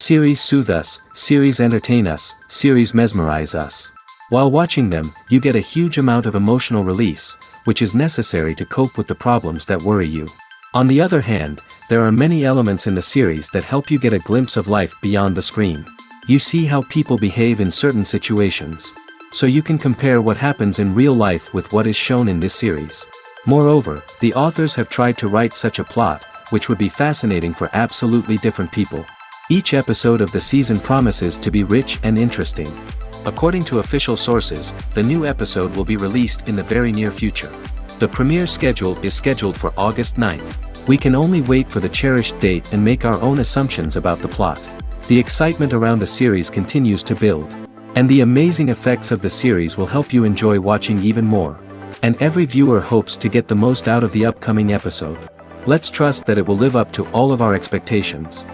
Series soothe us, series entertain us, series mesmerize us. While watching them, you get a huge amount of emotional release, which is necessary to cope with the problems that worry you. On the other hand, there are many elements in the series that help you get a glimpse of life beyond the screen. You see how people behave in certain situations. So you can compare what happens in real life with what is shown in this series. Moreover, the authors have tried to write such a plot, which would be fascinating for absolutely different people. Each episode of the season promises to be rich and interesting. According to official sources, the new episode will be released in the very near future. The premiere schedule is scheduled for August 9th. We can only wait for the cherished date and make our own assumptions about the plot. The excitement around the series continues to build. And the amazing effects of the series will help you enjoy watching even more. And every viewer hopes to get the most out of the upcoming episode. Let's trust that it will live up to all of our expectations.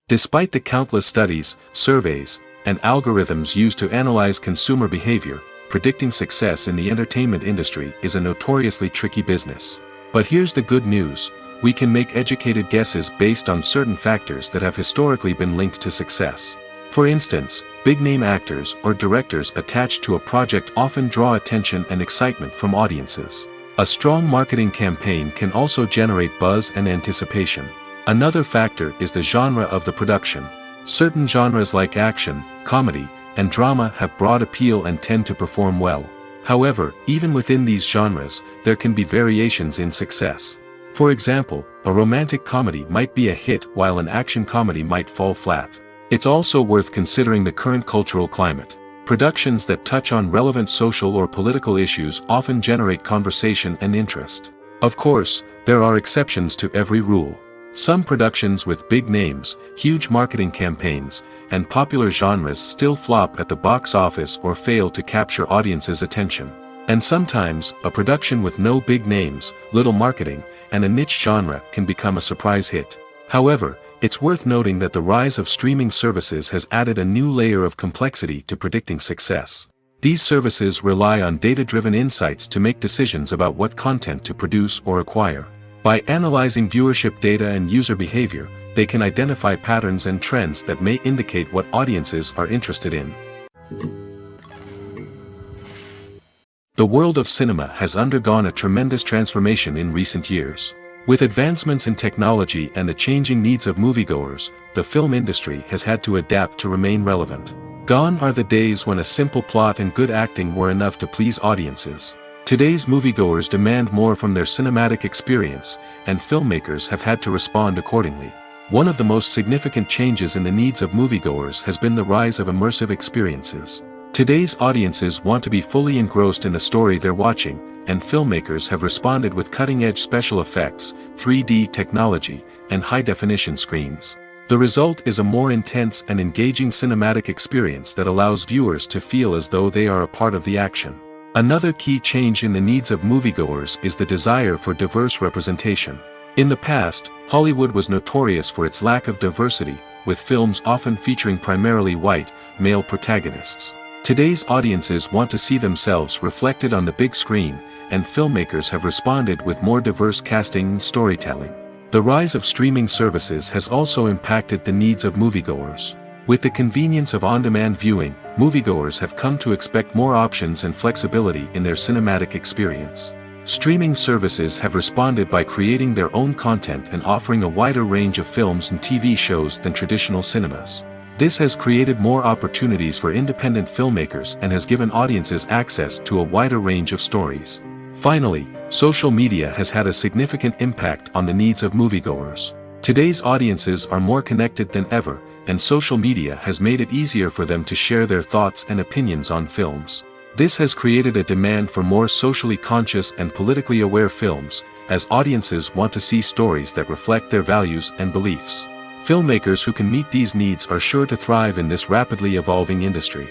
Despite the countless studies, surveys, and algorithms used to analyze consumer behavior, predicting success in the entertainment industry is a notoriously tricky business. But here's the good news: we can make educated guesses based on certain factors that have historically been linked to success. For instance, big-name actors or directors attached to a project often draw attention and excitement from audiences. A strong marketing campaign can also generate buzz and anticipation. Another factor is the genre of the production. Certain genres like action, comedy, and drama have broad appeal and tend to perform well. However, even within these genres, there can be variations in success. For example, a romantic comedy might be a hit while an action comedy might fall flat. It's also worth considering the current cultural climate. Productions that touch on relevant social or political issues often generate conversation and interest. Of course, there are exceptions to every rule. Some productions with big names, huge marketing campaigns, and popular genres still flop at the box office or fail to capture audiences' attention. And sometimes, a production with no big names, little marketing, and a niche genre can become a surprise hit. However, it's worth noting that the rise of streaming services has added a new layer of complexity to predicting success. These services rely on data-driven insights to make decisions about what content to produce or acquire. By analyzing viewership data and user behavior, they can identify patterns and trends that may indicate what audiences are interested in. The world of cinema has undergone a tremendous transformation in recent years. With advancements in technology and the changing needs of moviegoers, the film industry has had to adapt to remain relevant. Gone are the days when a simple plot and good acting were enough to please audiences. Today's moviegoers demand more from their cinematic experience, and filmmakers have had to respond accordingly. One of the most significant changes in the needs of moviegoers has been the rise of immersive experiences. Today's audiences want to be fully engrossed in the story they're watching, and filmmakers have responded with cutting-edge special effects, 3D technology, and high-definition screens. The result is a more intense and engaging cinematic experience that allows viewers to feel as though they are a part of the action. Another key change in the needs of moviegoers is the desire for diverse representation. In the past, Hollywood was notorious for its lack of diversity, with films often featuring primarily white, male protagonists. Today's audiences want to see themselves reflected on the big screen, and filmmakers have responded with more diverse casting and storytelling. The rise of streaming services has also impacted the needs of moviegoers. With the convenience of on-demand viewing, moviegoers have come to expect more options and flexibility in their cinematic experience. Streaming services have responded by creating their own content and offering a wider range of films and TV shows than traditional cinemas. This has created more opportunities for independent filmmakers and has given audiences access to a wider range of stories. Finally, social media has had a significant impact on the needs of moviegoers. Today's audiences are more connected than ever, and social media has made it easier for them to share their thoughts and opinions on films. This has created a demand for more socially conscious and politically aware films, as audiences want to see stories that reflect their values and beliefs. Filmmakers who can meet these needs are sure to thrive in this rapidly evolving industry.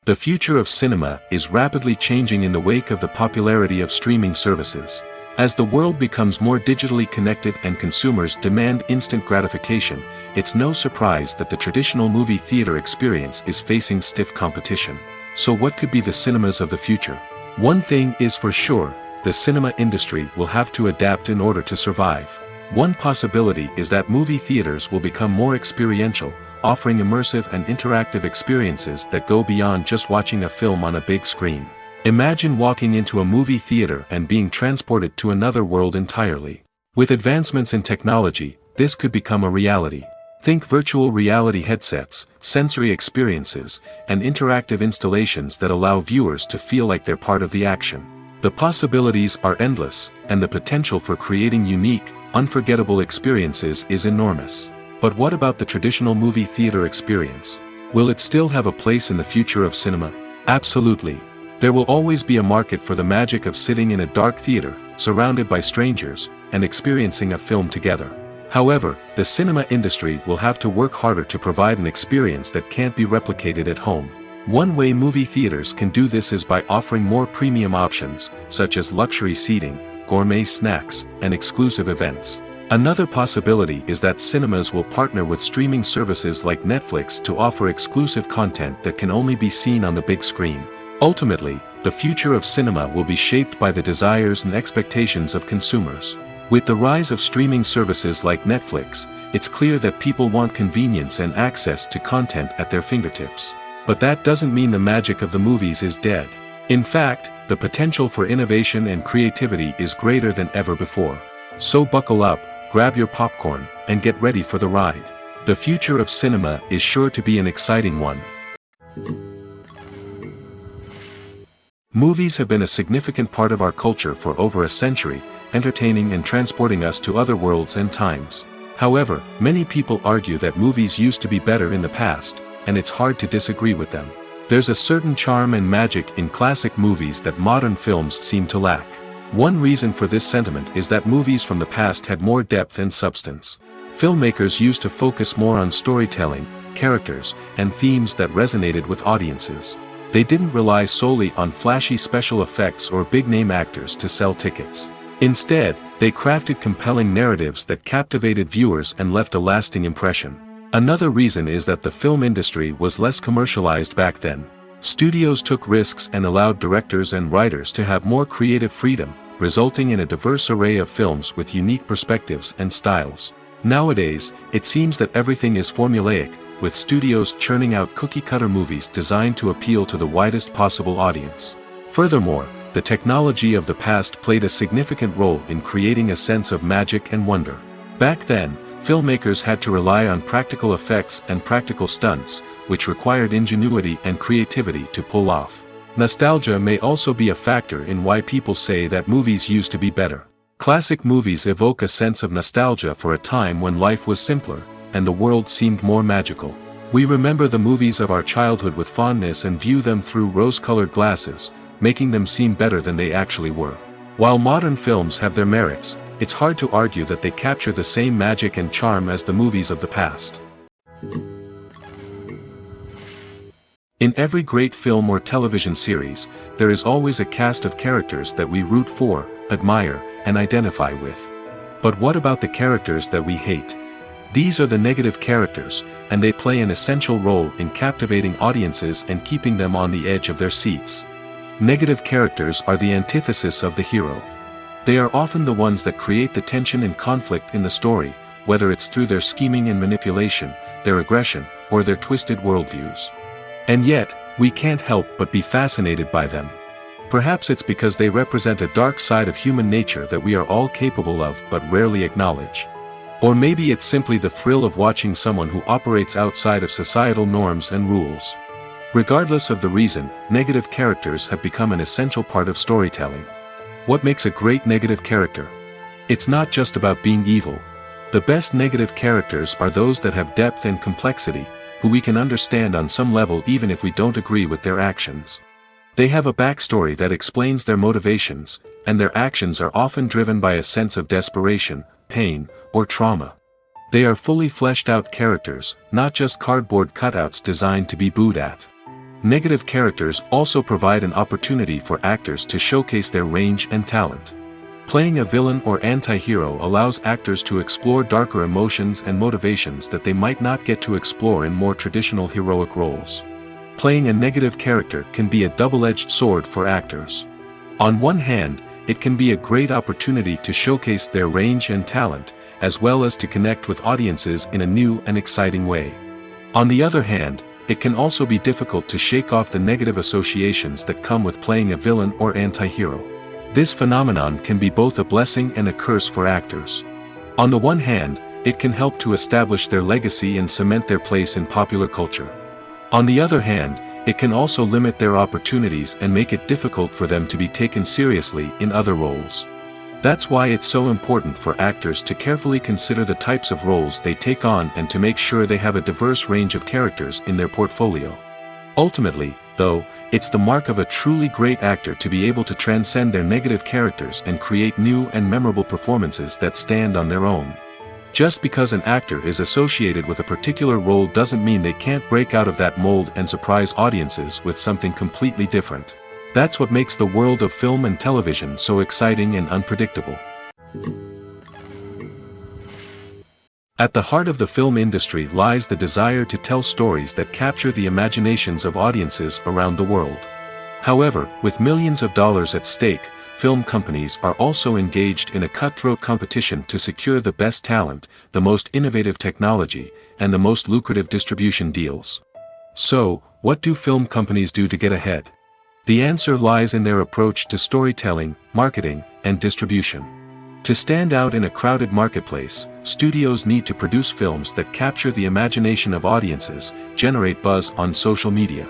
The future of cinema is rapidly changing in the wake of the popularity of streaming services. As the world becomes more digitally connected and consumers demand instant gratification, it's no surprise that the traditional movie theater experience is facing stiff competition. So what could be the cinemas of the future? One thing is for sure, the cinema industry will have to adapt in order to survive. One possibility is that movie theaters will become more experiential, offering immersive and interactive experiences that go beyond just watching a film on a big screen. Imagine walking into a movie theater and being transported to another world entirely. With advancements in technology, this could become a reality. Think virtual reality headsets, sensory experiences, and interactive installations that allow viewers to feel like they're part of the action. The possibilities are endless, and the potential for creating unique, unforgettable experiences is enormous. But what about the traditional movie theater experience? Will it still have a place in the future of cinema? Absolutely. There will always be a market for the magic of sitting in a dark theater, surrounded by strangers, and experiencing a film together. However, the cinema industry will have to work harder to provide an experience that can't be replicated at home. One way movie theaters can do this is by offering more premium options, such as luxury seating, gourmet snacks, and exclusive events. Another possibility is that cinemas will partner with streaming services like Netflix to offer exclusive content that can only be seen on the big screen. Ultimately, the future of cinema will be shaped by the desires and expectations of consumers. With the rise of streaming services like Netflix, it's clear that people want convenience and access to content at their fingertips. But that doesn't mean the magic of the movies is dead. In fact, the potential for innovation and creativity is greater than ever before. So buckle up, grab your popcorn, and get ready for the ride. The future of cinema is sure to be an exciting one. Movies have been a significant part of our culture for over a century, entertaining and transporting us to other worlds and times. However, many people argue that movies used to be better in the past, and it's hard to disagree with them. There's a certain charm and magic in classic movies that modern films seem to lack. One reason for this sentiment is that movies from the past had more depth and substance. Filmmakers used to focus more on storytelling, characters, and themes that resonated with audiences. They didn't rely solely on flashy special effects or big-name actors to sell tickets. Instead, they crafted compelling narratives that captivated viewers and left a lasting impression. Another reason is that the film industry was less commercialized back then. Studios took risks and allowed directors and writers to have more creative freedom, resulting in a diverse array of films with unique perspectives and styles. Nowadays, it seems that everything is formulaic, with studios churning out cookie-cutter movies designed to appeal to the widest possible audience. Furthermore, the technology of the past played a significant role in creating a sense of magic and wonder. Back then, filmmakers had to rely on practical effects and practical stunts, which required ingenuity and creativity to pull off. Nostalgia may also be a factor in why people say that movies used to be better. Classic movies evoke a sense of nostalgia for a time when life was simpler, and the world seemed more magical. We remember the movies of our childhood with fondness and view them through rose-colored glasses, making them seem better than they actually were. While modern films have their merits, it's hard to argue that they capture the same magic and charm as the movies of the past. In every great film or television series, there is always a cast of characters that we root for, admire, and identify with. But what about the characters that we hate? These are the negative characters, and they play an essential role in captivating audiences and keeping them on the edge of their seats. Negative characters are the antithesis of the hero. They are often the ones that create the tension and conflict in the story, whether it's through their scheming and manipulation, their aggression, or their twisted worldviews. And yet, we can't help but be fascinated by them. Perhaps it's because they represent a dark side of human nature that we are all capable of but rarely acknowledge. Or maybe it's simply the thrill of watching someone who operates outside of societal norms and rules. Regardless of the reason, negative characters have become an essential part of storytelling. What makes a great negative character? It's not just about being evil. The best negative characters are those that have depth and complexity, who we can understand on some level even if we don't agree with their actions. They have a backstory that explains their motivations, and their actions are often driven by a sense of desperation, pain, or trauma. They are fully fleshed out characters, not just cardboard cutouts designed to be booed at. Negative characters also provide an opportunity for actors to showcase their range and talent. Playing a villain or anti-hero allows actors to explore darker emotions and motivations that they might not get to explore in more traditional heroic roles. Playing a negative character can be a double-edged sword for actors. On one hand, it can be a great opportunity to showcase their range and talent, as well as to connect with audiences in a new and exciting way. On the other hand, it can also be difficult to shake off the negative associations that come with playing a villain or anti-hero. This phenomenon can be both a blessing and a curse for actors. On the one hand, it can help to establish their legacy and cement their place in popular culture. On the other hand, it can also limit their opportunities and make it difficult for them to be taken seriously in other roles. That's why it's so important for actors to carefully consider the types of roles they take on and to make sure they have a diverse range of characters in their portfolio. Ultimately, though, it's the mark of a truly great actor to be able to transcend their negative characters and create new and memorable performances that stand on their own. Just because an actor is associated with a particular role doesn't mean they can't break out of that mold and surprise audiences with something completely different. That's what makes the world of film and television so exciting and unpredictable. At the heart of the film industry lies the desire to tell stories that capture the imaginations of audiences around the world. However, with millions of dollars at stake, film companies are also engaged in a cutthroat competition to secure the best talent, the most innovative technology, and the most lucrative distribution deals. So, what do film companies do to get ahead? The answer lies in their approach to storytelling, marketing, and distribution. To stand out in a crowded marketplace, studios need to produce films that capture the imagination of audiences, generate buzz on social media.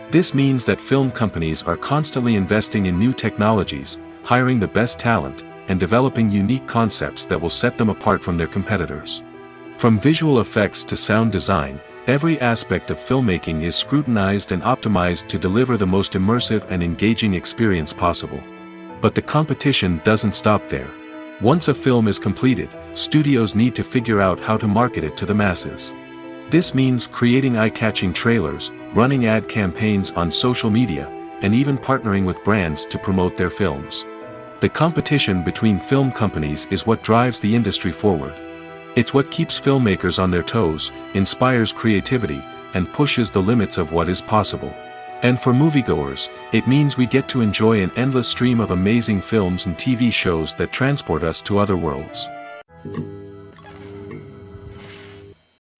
This means that film companies are constantly investing in new technologies, hiring the best talent, and developing unique concepts that will set them apart from their competitors. From visual effects to sound design, every aspect of filmmaking is scrutinized and optimized to deliver the most immersive and engaging experience possible. But the competition doesn't stop there. Once a film is completed, studios need to figure out how to market it to the masses. This means creating eye-catching trailers, running ad campaigns on social media, and even partnering with brands to promote their films. The competition between film companies is what drives the industry forward. It's what keeps filmmakers on their toes, inspires creativity, and pushes the limits of what is possible. And for moviegoers, it means we get to enjoy an endless stream of amazing films and TV shows that transport us to other worlds.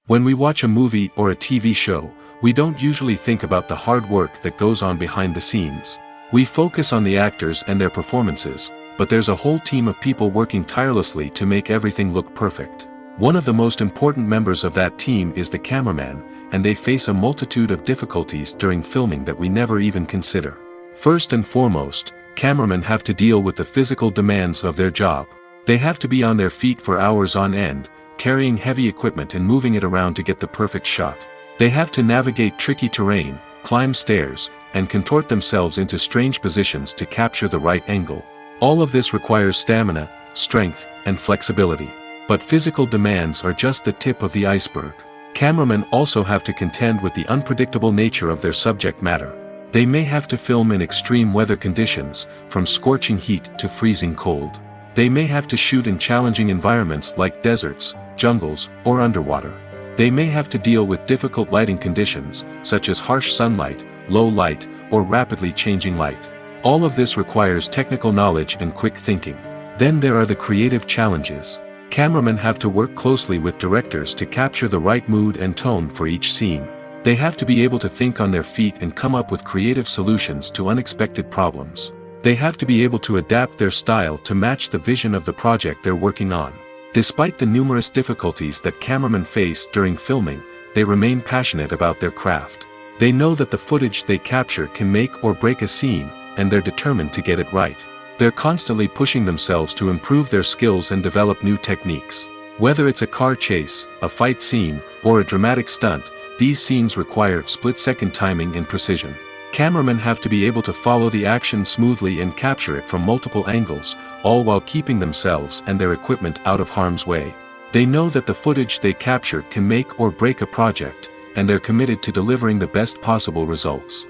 When we watch a movie or a TV show, we don't usually think about the hard work that goes on behind the scenes. We focus on the actors and their performances, but there's a whole team of people working tirelessly to make everything look perfect. One of the most important members of that team is the cameraman, and they face a multitude of difficulties during filming that we never even consider. First and foremost, cameramen have to deal with the physical demands of their job. They have to be on their feet for hours on end, carrying heavy equipment and moving it around to get the perfect shot. They have to navigate tricky terrain, climb stairs, and contort themselves into strange positions to capture the right angle. All of this requires stamina, strength, and flexibility. But physical demands are just the tip of the iceberg. Cameramen also have to contend with the unpredictable nature of their subject matter. They may have to film in extreme weather conditions, from scorching heat to freezing cold. They may have to shoot in challenging environments like deserts, jungles, or underwater. They may have to deal with difficult lighting conditions, such as harsh sunlight, low light, or rapidly changing light. All of this requires technical knowledge and quick thinking. Then there are the creative challenges. Cameramen have to work closely with directors to capture the right mood and tone for each scene. They have to be able to think on their feet and come up with creative solutions to unexpected problems. They have to be able to adapt their style to match the vision of the project they're working on. Despite the numerous difficulties that cameramen face during filming, they remain passionate about their craft. They know that the footage they capture can make or break a scene, and they're determined to get it right. They're constantly pushing themselves to improve their skills and develop new techniques. Whether it's a car chase, a fight scene, or a dramatic stunt, these scenes require split-second timing and precision. Cameramen have to be able to follow the action smoothly and capture it from multiple angles, all while keeping themselves and their equipment out of harm's way. They know that the footage they capture can make or break a project, and they're committed to delivering the best possible results.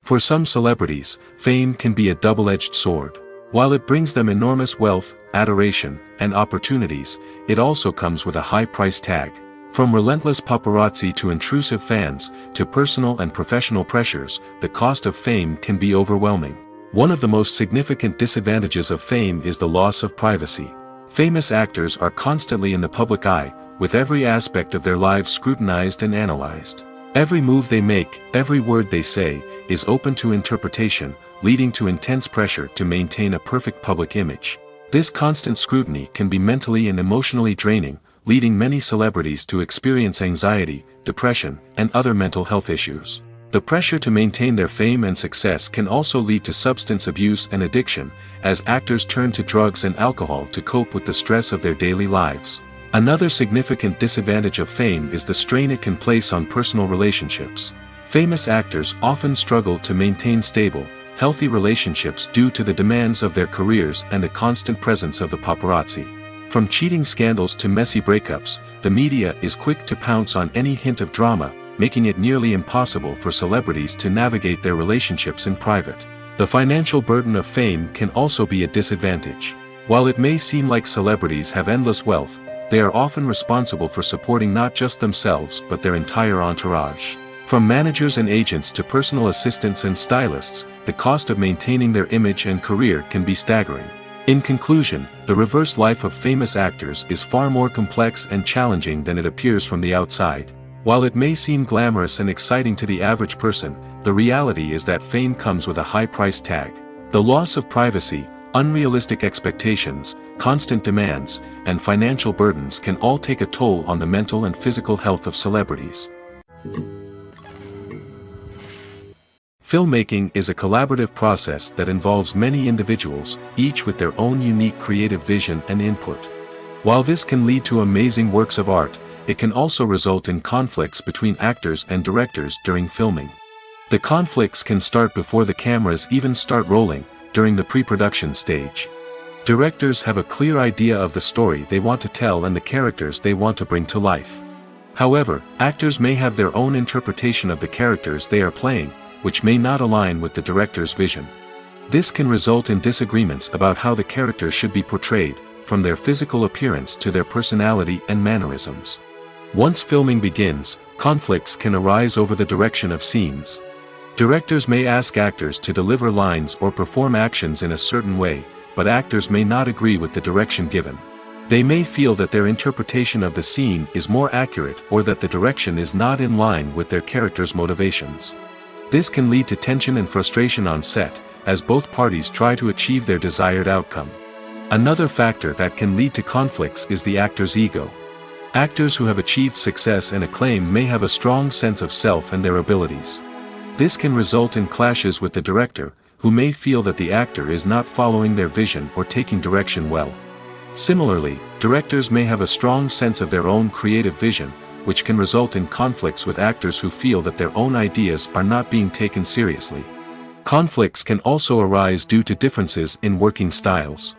For some celebrities, fame can be a double-edged sword. While it brings them enormous wealth, adoration, and opportunities, it also comes with a high price tag. From relentless paparazzi to intrusive fans, to personal and professional pressures, the cost of fame can be overwhelming. One of the most significant disadvantages of fame is the loss of privacy. Famous actors are constantly in the public eye, with every aspect of their lives scrutinized and analyzed. Every move they make, every word they say, is open to interpretation, leading to intense pressure to maintain a perfect public image. This constant scrutiny can be mentally and emotionally draining, leading many celebrities to experience anxiety, depression, and other mental health issues. The pressure to maintain their fame and success can also lead to substance abuse and addiction, as actors turn to drugs and alcohol to cope with the stress of their daily lives. Another significant disadvantage of fame is the strain it can place on personal relationships. Famous actors often struggle to maintain stable, healthy relationships due to the demands of their careers and the constant presence of the paparazzi. From cheating scandals to messy breakups, the media is quick to pounce on any hint of drama, making it nearly impossible for celebrities to navigate their relationships in private. The financial burden of fame can also be a disadvantage. While it may seem like celebrities have endless wealth, they are often responsible for supporting not just themselves but their entire entourage. From managers and agents to personal assistants and stylists, the cost of maintaining their image and career can be staggering. In conclusion, the reverse life of famous actors is far more complex and challenging than it appears from the outside. While it may seem glamorous and exciting to the average person, the reality is that fame comes with a high price tag. The loss of privacy, unrealistic expectations, constant demands, and financial burdens can all take a toll on the mental and physical health of celebrities. Filmmaking is a collaborative process that involves many individuals, each with their own unique creative vision and input. While this can lead to amazing works of art, it can also result in conflicts between actors and directors during filming. The conflicts can start before the cameras even start rolling, during the pre-production stage. Directors have a clear idea of the story they want to tell and the characters they want to bring to life. However, actors may have their own interpretation of the characters they are playing, which may not align with the director's vision. This can result in disagreements about how the characters should be portrayed, from their physical appearance to their personality and mannerisms. Once filming begins, conflicts can arise over the direction of scenes. Directors may ask actors to deliver lines or perform actions in a certain way, but actors may not agree with the direction given. They may feel that their interpretation of the scene is more accurate or that the direction is not in line with their character's motivations. This can lead to tension and frustration on set, as both parties try to achieve their desired outcome. Another factor that can lead to conflicts is the actor's ego. Actors who have achieved success and acclaim may have a strong sense of self and their abilities. This can result in clashes with the director, who may feel that the actor is not following their vision or taking direction well. Similarly, directors may have a strong sense of their own creative vision, which can result in conflicts with actors who feel that their own ideas are not being taken seriously. Conflicts can also arise due to differences in working styles.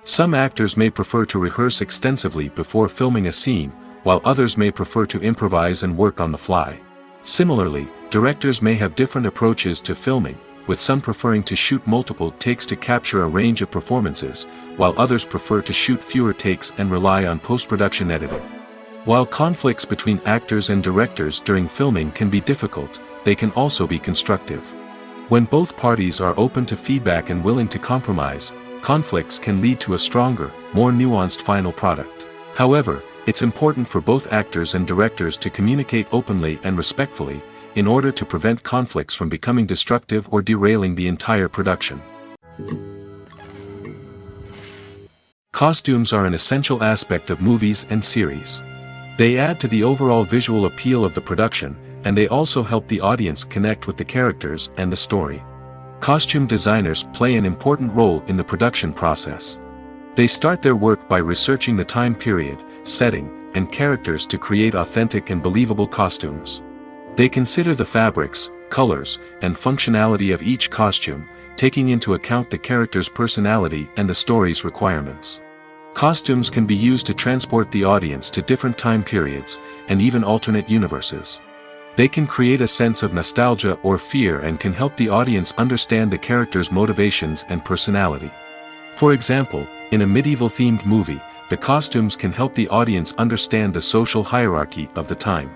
Some actors may prefer to rehearse extensively before filming a scene, while others may prefer to improvise and work on the fly. Similarly, directors may have different approaches to filming, with some preferring to shoot multiple takes to capture a range of performances, while others prefer to shoot fewer takes and rely on post-production editing. While conflicts between actors and directors during filming can be difficult, they can also be constructive. When both parties are open to feedback and willing to compromise, conflicts can lead to a stronger, more nuanced final product. However, it's important for both actors and directors to communicate openly and respectfully, in order to prevent conflicts from becoming destructive or derailing the entire production. Costumes are an essential aspect of movies and series. They add to the overall visual appeal of the production, and they also help the audience connect with the characters and the story. Costume designers play an important role in the production process. They start their work by researching the time period, setting, and characters to create authentic and believable costumes. They consider the fabrics, colors, and functionality of each costume, taking into account the character's personality and the story's requirements. Costumes can be used to transport the audience to different time periods, and even alternate universes. They can create a sense of nostalgia or fear and can help the audience understand the character's motivations and personality. For example, in a medieval-themed movie, the costumes can help the audience understand the social hierarchy of the time.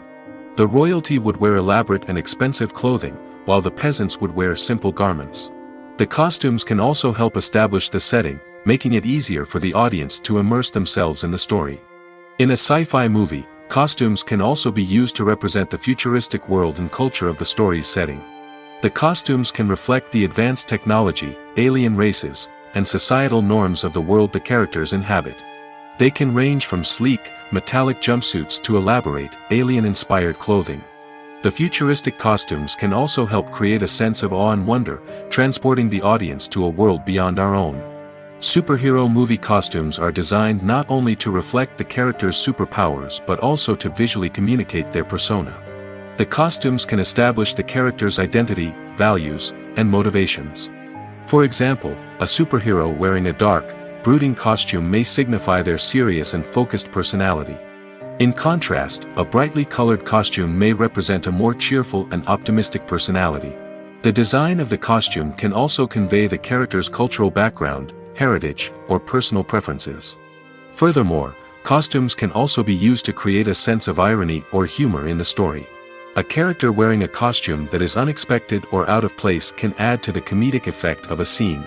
The royalty would wear elaborate and expensive clothing, while the peasants would wear simple garments. The costumes can also help establish the setting, making it easier for the audience to immerse themselves in the story. In a sci-fi movie, costumes can also be used to represent the futuristic world and culture of the story's setting. The costumes can reflect the advanced technology, alien races, and societal norms of the world the characters inhabit. They can range from sleek, metallic jumpsuits to elaborate, alien-inspired clothing. The futuristic costumes can also help create a sense of awe and wonder, transporting the audience to a world beyond our own. Superhero movie costumes are designed not only to reflect the character's superpowers but also to visually communicate their persona. The costumes can establish the character's identity, values, and motivations. For example, a superhero wearing a dark, brooding costume may signify their serious and focused personality. In contrast, a brightly colored costume may represent a more cheerful and optimistic personality. The design of the costume can also convey the character's cultural background, heritage, or personal preferences. Furthermore, costumes can also be used to create a sense of irony or humor in the story. A character wearing a costume that is unexpected or out of place can add to the comedic effect of a scene.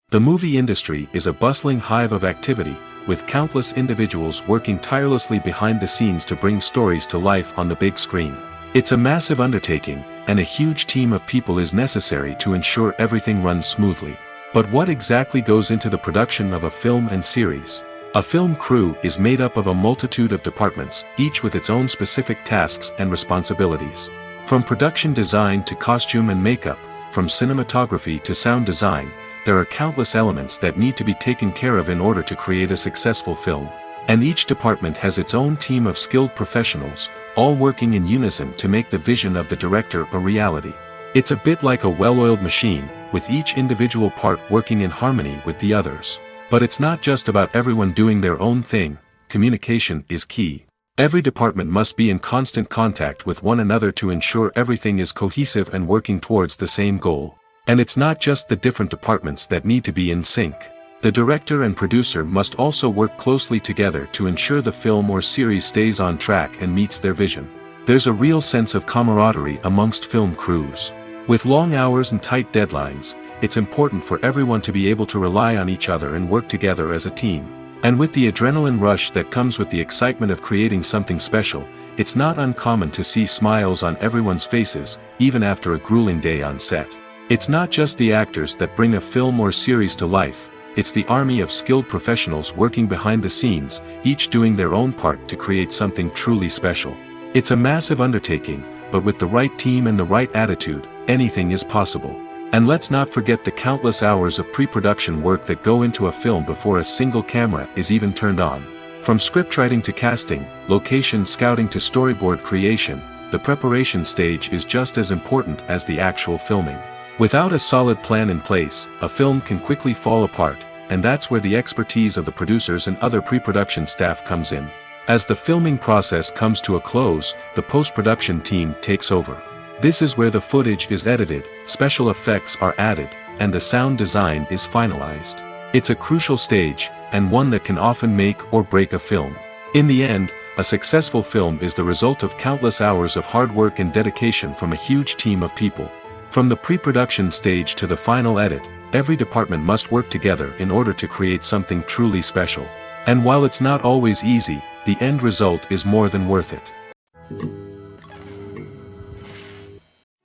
The movie industry is a bustling hive of activity, with countless individuals working tirelessly behind the scenes to bring stories to life on the big screen. It's a massive undertaking, and a huge team of people is necessary to ensure everything runs smoothly. But what exactly goes into the production of a film and series? A film crew is made up of a multitude of departments, each with its own specific tasks and responsibilities. From production design to costume and makeup, from cinematography to sound design, there are countless elements that need to be taken care of in order to create a successful film. And each department has its own team of skilled professionals, all working in unison to make the vision of the director a reality. It's a bit like a well-oiled machine, with each individual part working in harmony with the others. But it's not just about everyone doing their own thing. Communication is key. Every department must be in constant contact with one another to ensure everything is cohesive and working towards the same goal. And it's not just the different departments that need to be in sync. The director and producer must also work closely together to ensure the film or series stays on track and meets their vision. There's a real sense of camaraderie amongst film crews. With long hours and tight deadlines, it's important for everyone to be able to rely on each other and work together as a team. And with the adrenaline rush that comes with the excitement of creating something special, it's not uncommon to see smiles on everyone's faces, even after a grueling day on set. It's not just the actors that bring a film or series to life, it's the army of skilled professionals working behind the scenes, each doing their own part to create something truly special. It's a massive undertaking, but with the right team and the right attitude, anything is possible. And let's not forget the countless hours of pre-production work that go into a film before a single camera is even turned on. From scriptwriting to casting, location scouting to storyboard creation, the preparation stage is just as important as the actual filming. Without a solid plan in place, a film can quickly fall apart, and that's where the expertise of the producers and other pre-production staff comes in. As the filming process comes to a close, the post-production team takes over. This is where the footage is edited, special effects are added, and the sound design is finalized. It's a crucial stage, and one that can often make or break a film. In the end, a successful film is the result of countless hours of hard work and dedication from a huge team of people. From the pre-production stage to the final edit, every department must work together in order to create something truly special. And while it's not always easy, the end result is more than worth it.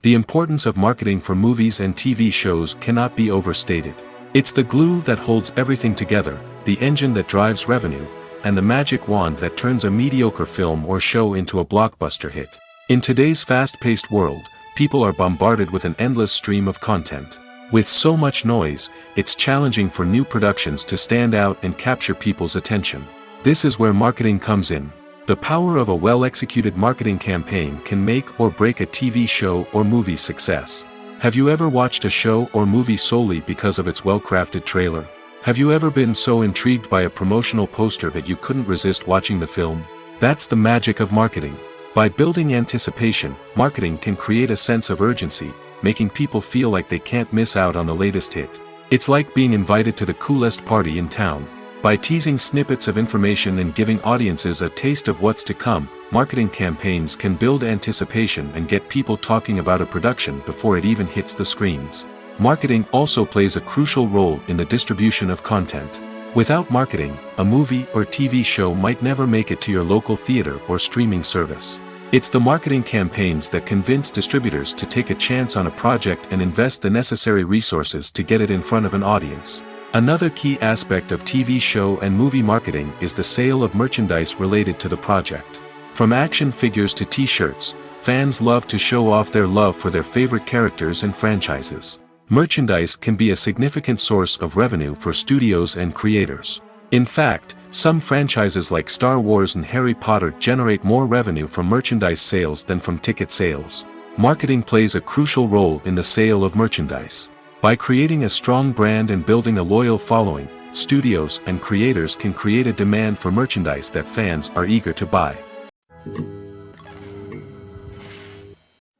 The importance of marketing for movies and TV shows cannot be overstated. It's the glue that holds everything together, the engine that drives revenue, and the magic wand that turns a mediocre film or show into a blockbuster hit. In today's fast-paced world, people are bombarded with an endless stream of content. With so much noise, it's challenging for new productions to stand out and capture people's attention. This is where marketing comes in. The power of a well-executed marketing campaign can make or break a TV show or movie's success. Have you ever watched a show or movie solely because of its well-crafted trailer? Have you ever been so intrigued by a promotional poster that you couldn't resist watching the film? That's the magic of marketing. By building anticipation, marketing can create a sense of urgency, making people feel like they can't miss out on the latest hit. It's like being invited to the coolest party in town. By teasing snippets of information and giving audiences a taste of what's to come, marketing campaigns can build anticipation and get people talking about a production before it even hits the screens. Marketing also plays a crucial role in the distribution of content. Without marketing, a movie or TV show might never make it to your local theater or streaming service. It's the marketing campaigns that convince distributors to take a chance on a project and invest the necessary resources to get it in front of an audience. Another key aspect of TV show and movie marketing is the sale of merchandise related to the project. From action figures to t-shirts, fans love to show off their love for their favorite characters and franchises. Merchandise can be a significant source of revenue for studios and creators. In fact, some franchises like Star Wars and Harry Potter generate more revenue from merchandise sales than from ticket sales. Marketing plays a crucial role in the sale of merchandise. By creating a strong brand and building a loyal following, studios and creators can create a demand for merchandise that fans are eager to buy.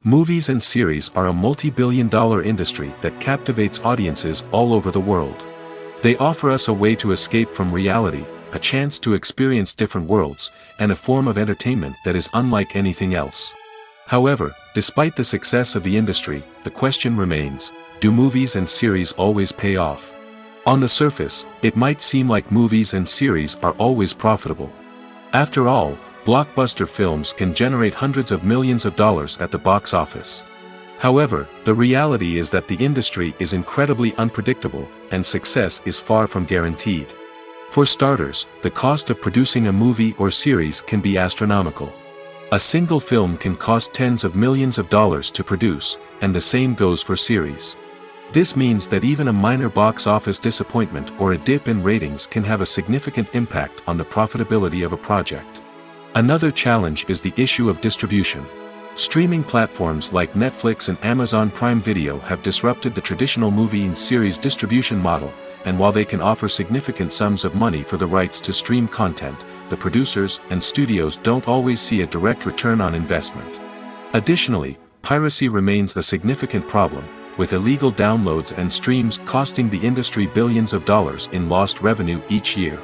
Movies and series are a multi-billion-dollar industry that captivates audiences all over the world. They offer us a way to escape from reality, a chance to experience different worlds, and a form of entertainment that is unlike anything else. However, despite the success of the industry, the question remains, do movies and series always pay off? On the surface, it might seem like movies and series are always profitable. After all, blockbuster films can generate hundreds of millions of dollars at the box office. However, the reality is that the industry is incredibly unpredictable, and success is far from guaranteed. For starters, the cost of producing a movie or series can be astronomical. A single film can cost tens of millions of dollars to produce, and the same goes for series. This means that even a minor box office disappointment or a dip in ratings can have a significant impact on the profitability of a project. Another challenge is the issue of distribution. Streaming platforms like Netflix and Amazon Prime Video have disrupted the traditional movie and series distribution model, and while they can offer significant sums of money for the rights to stream content, the producers and studios don't always see a direct return on investment. Additionally, piracy remains a significant problem, with illegal downloads and streams costing the industry billions of dollars in lost revenue each year.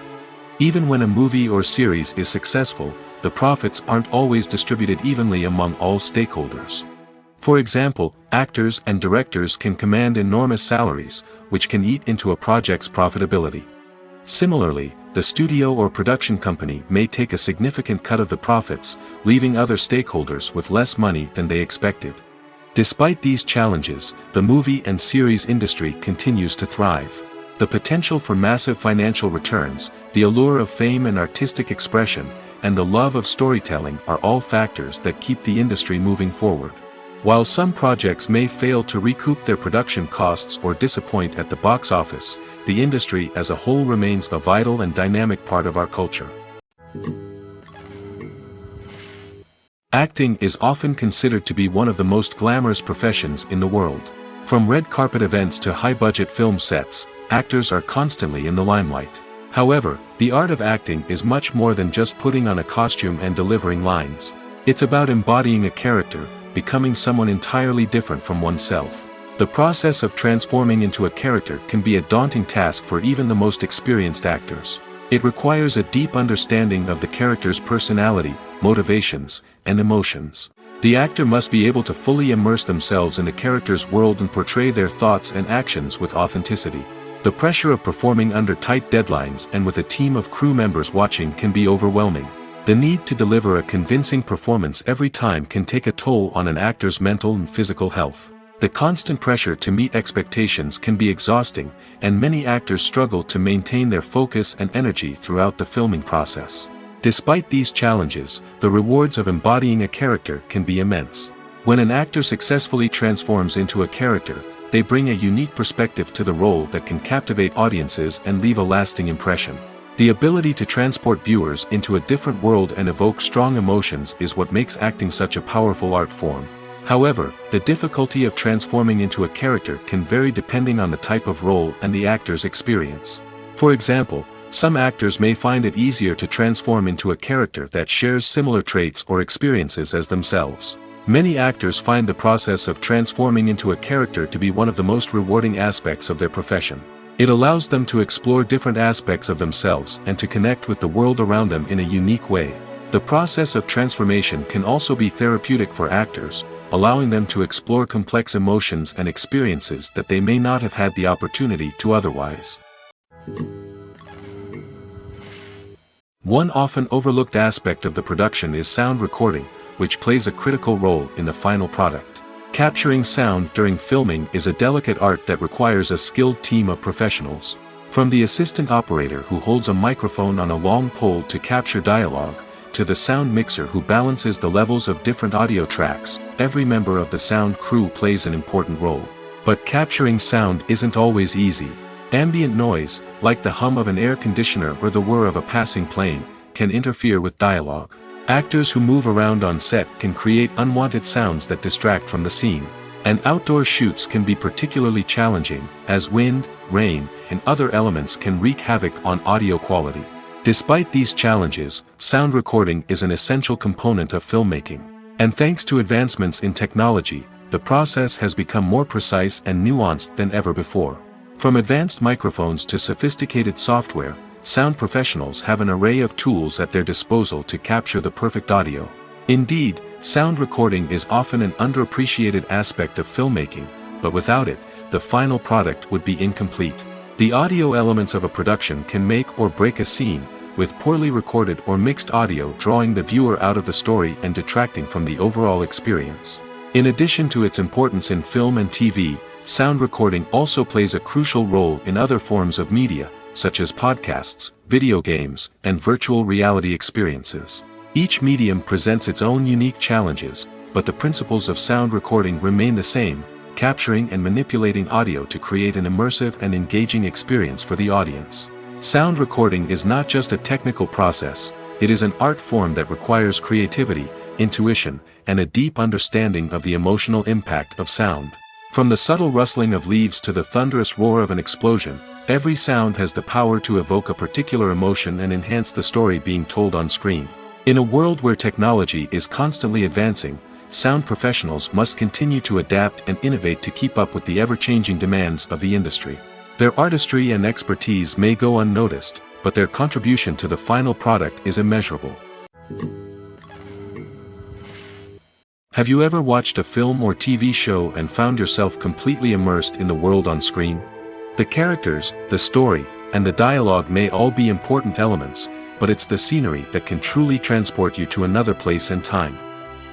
Even when a movie or series is successful, the profits aren't always distributed evenly among all stakeholders. For example, actors and directors can command enormous salaries, which can eat into a project's profitability. Similarly, the studio or production company may take a significant cut of the profits, leaving other stakeholders with less money than they expected. Despite these challenges, the movie and series industry continues to thrive. The potential for massive financial returns, the allure of fame and artistic expression, and the love of storytelling are all factors that keep the industry moving forward. While some projects may fail to recoup their production costs or disappoint at the box office, the industry as a whole remains a vital and dynamic part of our culture. Acting is often considered to be one of the most glamorous professions in the world. From red carpet events to high-budget film sets, actors are constantly in the limelight. However, the art of acting is much more than just putting on a costume and delivering lines. It's about embodying a character, becoming someone entirely different from oneself. The process of transforming into a character can be a daunting task for even the most experienced actors. It requires a deep understanding of the character's personality, motivations, and emotions. The actor must be able to fully immerse themselves in the character's world and portray their thoughts and actions with authenticity. The pressure of performing under tight deadlines and with a team of crew members watching can be overwhelming. The need to deliver a convincing performance every time can take a toll on an actor's mental and physical health. The constant pressure to meet expectations can be exhausting, and many actors struggle to maintain their focus and energy throughout the filming process. Despite these challenges, the rewards of embodying a character can be immense. When an actor successfully transforms into a character, they bring a unique perspective to the role that can captivate audiences and leave a lasting impression. The ability to transport viewers into a different world and evoke strong emotions is what makes acting such a powerful art form. However, the difficulty of transforming into a character can vary depending on the type of role and the actor's experience. For example, some actors may find it easier to transform into a character that shares similar traits or experiences as themselves. Many actors find the process of transforming into a character to be one of the most rewarding aspects of their profession. It allows them to explore different aspects of themselves and to connect with the world around them in a unique way. The process of transformation can also be therapeutic for actors, allowing them to explore complex emotions and experiences that they may not have had the opportunity to otherwise. One often overlooked aspect of the production is sound recording, which plays a critical role in the final product. Capturing sound during filming is a delicate art that requires a skilled team of professionals. From the assistant operator who holds a microphone on a long pole to capture dialogue, to the sound mixer who balances the levels of different audio tracks, every member of the sound crew plays an important role. But capturing sound isn't always easy. Ambient noise, like the hum of an air conditioner or the whir of a passing plane, can interfere with dialogue. Actors who move around on set can create unwanted sounds that distract from the scene. And outdoor shoots can be particularly challenging, as wind, rain, and other elements can wreak havoc on audio quality. Despite these challenges, sound recording is an essential component of filmmaking. And thanks to advancements in technology, the process has become more precise and nuanced than ever before. From advanced microphones to sophisticated software, sound professionals have an array of tools at their disposal to capture the perfect audio. Indeed, sound recording is often an underappreciated aspect of filmmaking, but without it, the final product would be incomplete. The audio elements of a production can make or break a scene, with poorly recorded or mixed audio drawing the viewer out of the story and detracting from the overall experience. In addition to its importance in film and TV, sound recording also plays a crucial role in other forms of media, such as podcasts, video games, and virtual reality experiences. Each medium presents its own unique challenges, but the principles of sound recording remain the same, capturing and manipulating audio to create an immersive and engaging experience for the audience. Sound recording is not just a technical process, it is an art form that requires creativity, intuition, and a deep understanding of the emotional impact of sound. From the subtle rustling of leaves to the thunderous roar of an explosion, every sound has the power to evoke a particular emotion and enhance the story being told on screen. In a world where technology is constantly advancing, sound professionals must continue to adapt and innovate to keep up with the ever-changing demands of the industry. Their artistry and expertise may go unnoticed, but their contribution to the final product is immeasurable. Have you ever watched a film or TV show and found yourself completely immersed in the world on screen? The characters, the story, and the dialogue may all be important elements, but it's the scenery that can truly transport you to another place and time.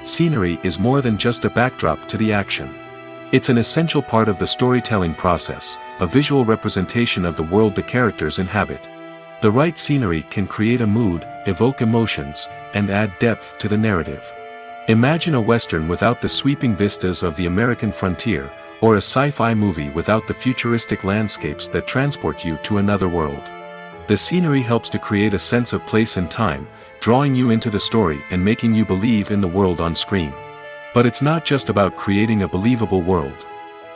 Scenery is more than just a backdrop to the action. It's an essential part of the storytelling process, a visual representation of the world the characters inhabit. The right scenery can create a mood, evoke emotions, and add depth to the narrative. Imagine a Western without the sweeping vistas of the American frontier, or a sci-fi movie without the futuristic landscapes that transport you to another world. The scenery helps to create a sense of place and time, drawing you into the story and making you believe in the world on screen. But it's not just about creating a believable world.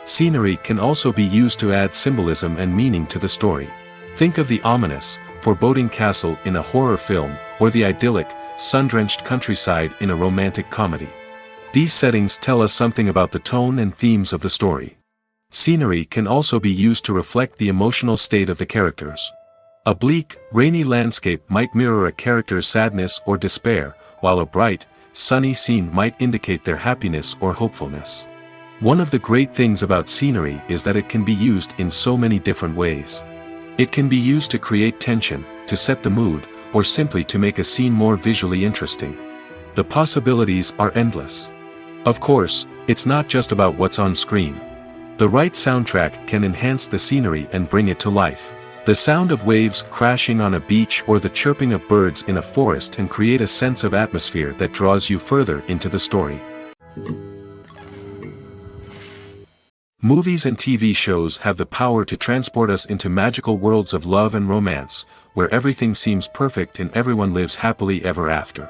Scenery can also be used to add symbolism and meaning to the story. Think of the ominous, foreboding castle in a horror film, or the idyllic, sun-drenched countryside in a romantic comedy. These settings tell us something about the tone and themes of the story. Scenery can also be used to reflect the emotional state of the characters. A bleak, rainy landscape might mirror a character's sadness or despair, while a bright, sunny scene might indicate their happiness or hopefulness. One of the great things about scenery is that it can be used in so many different ways. It can be used to create tension, to set the mood, or simply to make a scene more visually interesting. The possibilities are endless. Of course, it's not just about what's on screen. The right soundtrack can enhance the scenery and bring it to life. The sound of waves crashing on a beach or the chirping of birds in a forest can create a sense of atmosphere that draws you further into the story. Movies and TV shows have the power to transport us into magical worlds of love and romance, where everything seems perfect and everyone lives happily ever after.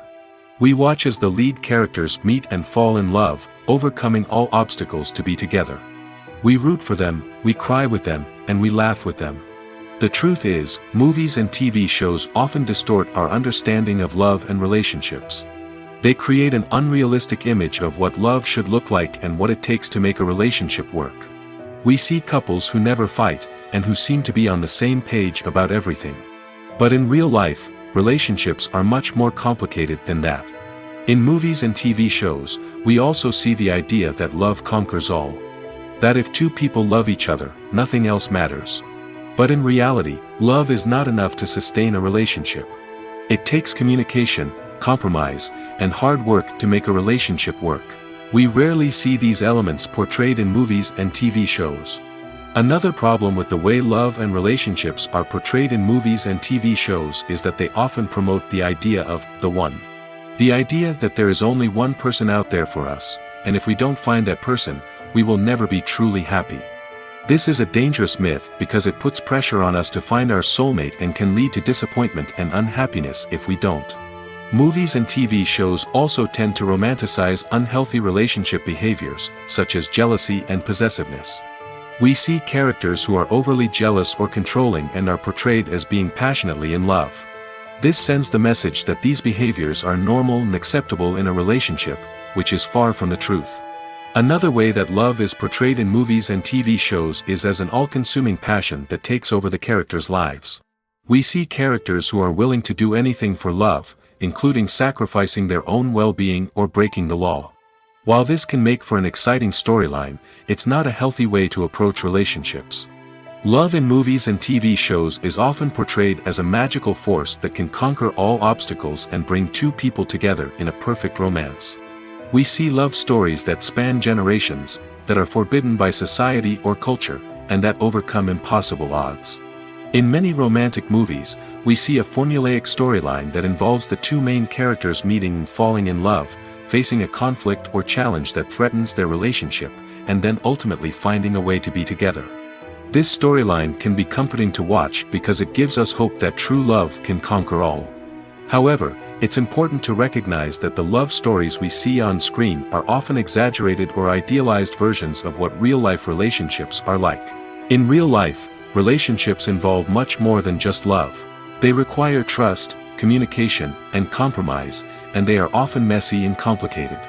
We watch as the lead characters meet and fall in love, overcoming all obstacles to be together. We root for them, we cry with them, and we laugh with them. The truth is, movies and TV shows often distort our understanding of love and relationships. They create an unrealistic image of what love should look like and what it takes to make a relationship work. We see couples who never fight, and who seem to be on the same page about everything. But in real life, relationships are much more complicated than that. In movies and TV shows, we also see the idea that love conquers all. That if two people love each other, nothing else matters. But in reality, love is not enough to sustain a relationship. It takes communication, compromise, and hard work to make a relationship work. We rarely see these elements portrayed in movies and TV shows. Another problem with the way love and relationships are portrayed in movies and TV shows is that they often promote the idea of the one. The idea that there is only one person out there for us, and if we don't find that person, we will never be truly happy. This is a dangerous myth because it puts pressure on us to find our soulmate and can lead to disappointment and unhappiness if we don't. Movies and TV shows also tend to romanticize unhealthy relationship behaviors, such as jealousy and possessiveness. We see characters who are overly jealous or controlling and are portrayed as being passionately in love. This sends the message that these behaviors are normal and acceptable in a relationship, which is far from the truth. Another way that love is portrayed in movies and TV shows is as an all-consuming passion that takes over the characters' lives. We see characters who are willing to do anything for love, including sacrificing their own well-being or breaking the law. While this can make for an exciting storyline, it's not a healthy way to approach relationships. Love in movies and TV shows is often portrayed as a magical force that can conquer all obstacles and bring two people together in a perfect romance. We see love stories that span generations, that are forbidden by society or culture, and that overcome impossible odds. In many romantic movies, we see a formulaic storyline that involves the two main characters meeting and falling in love, facing a conflict or challenge that threatens their relationship, and then ultimately finding a way to be together. This storyline can be comforting to watch because it gives us hope that true love can conquer all. However, it's important to recognize that the love stories we see on screen are often exaggerated or idealized versions of what real-life relationships are like. In real life, relationships involve much more than just love. They require trust, communication, and compromise, and they are often messy and complicated.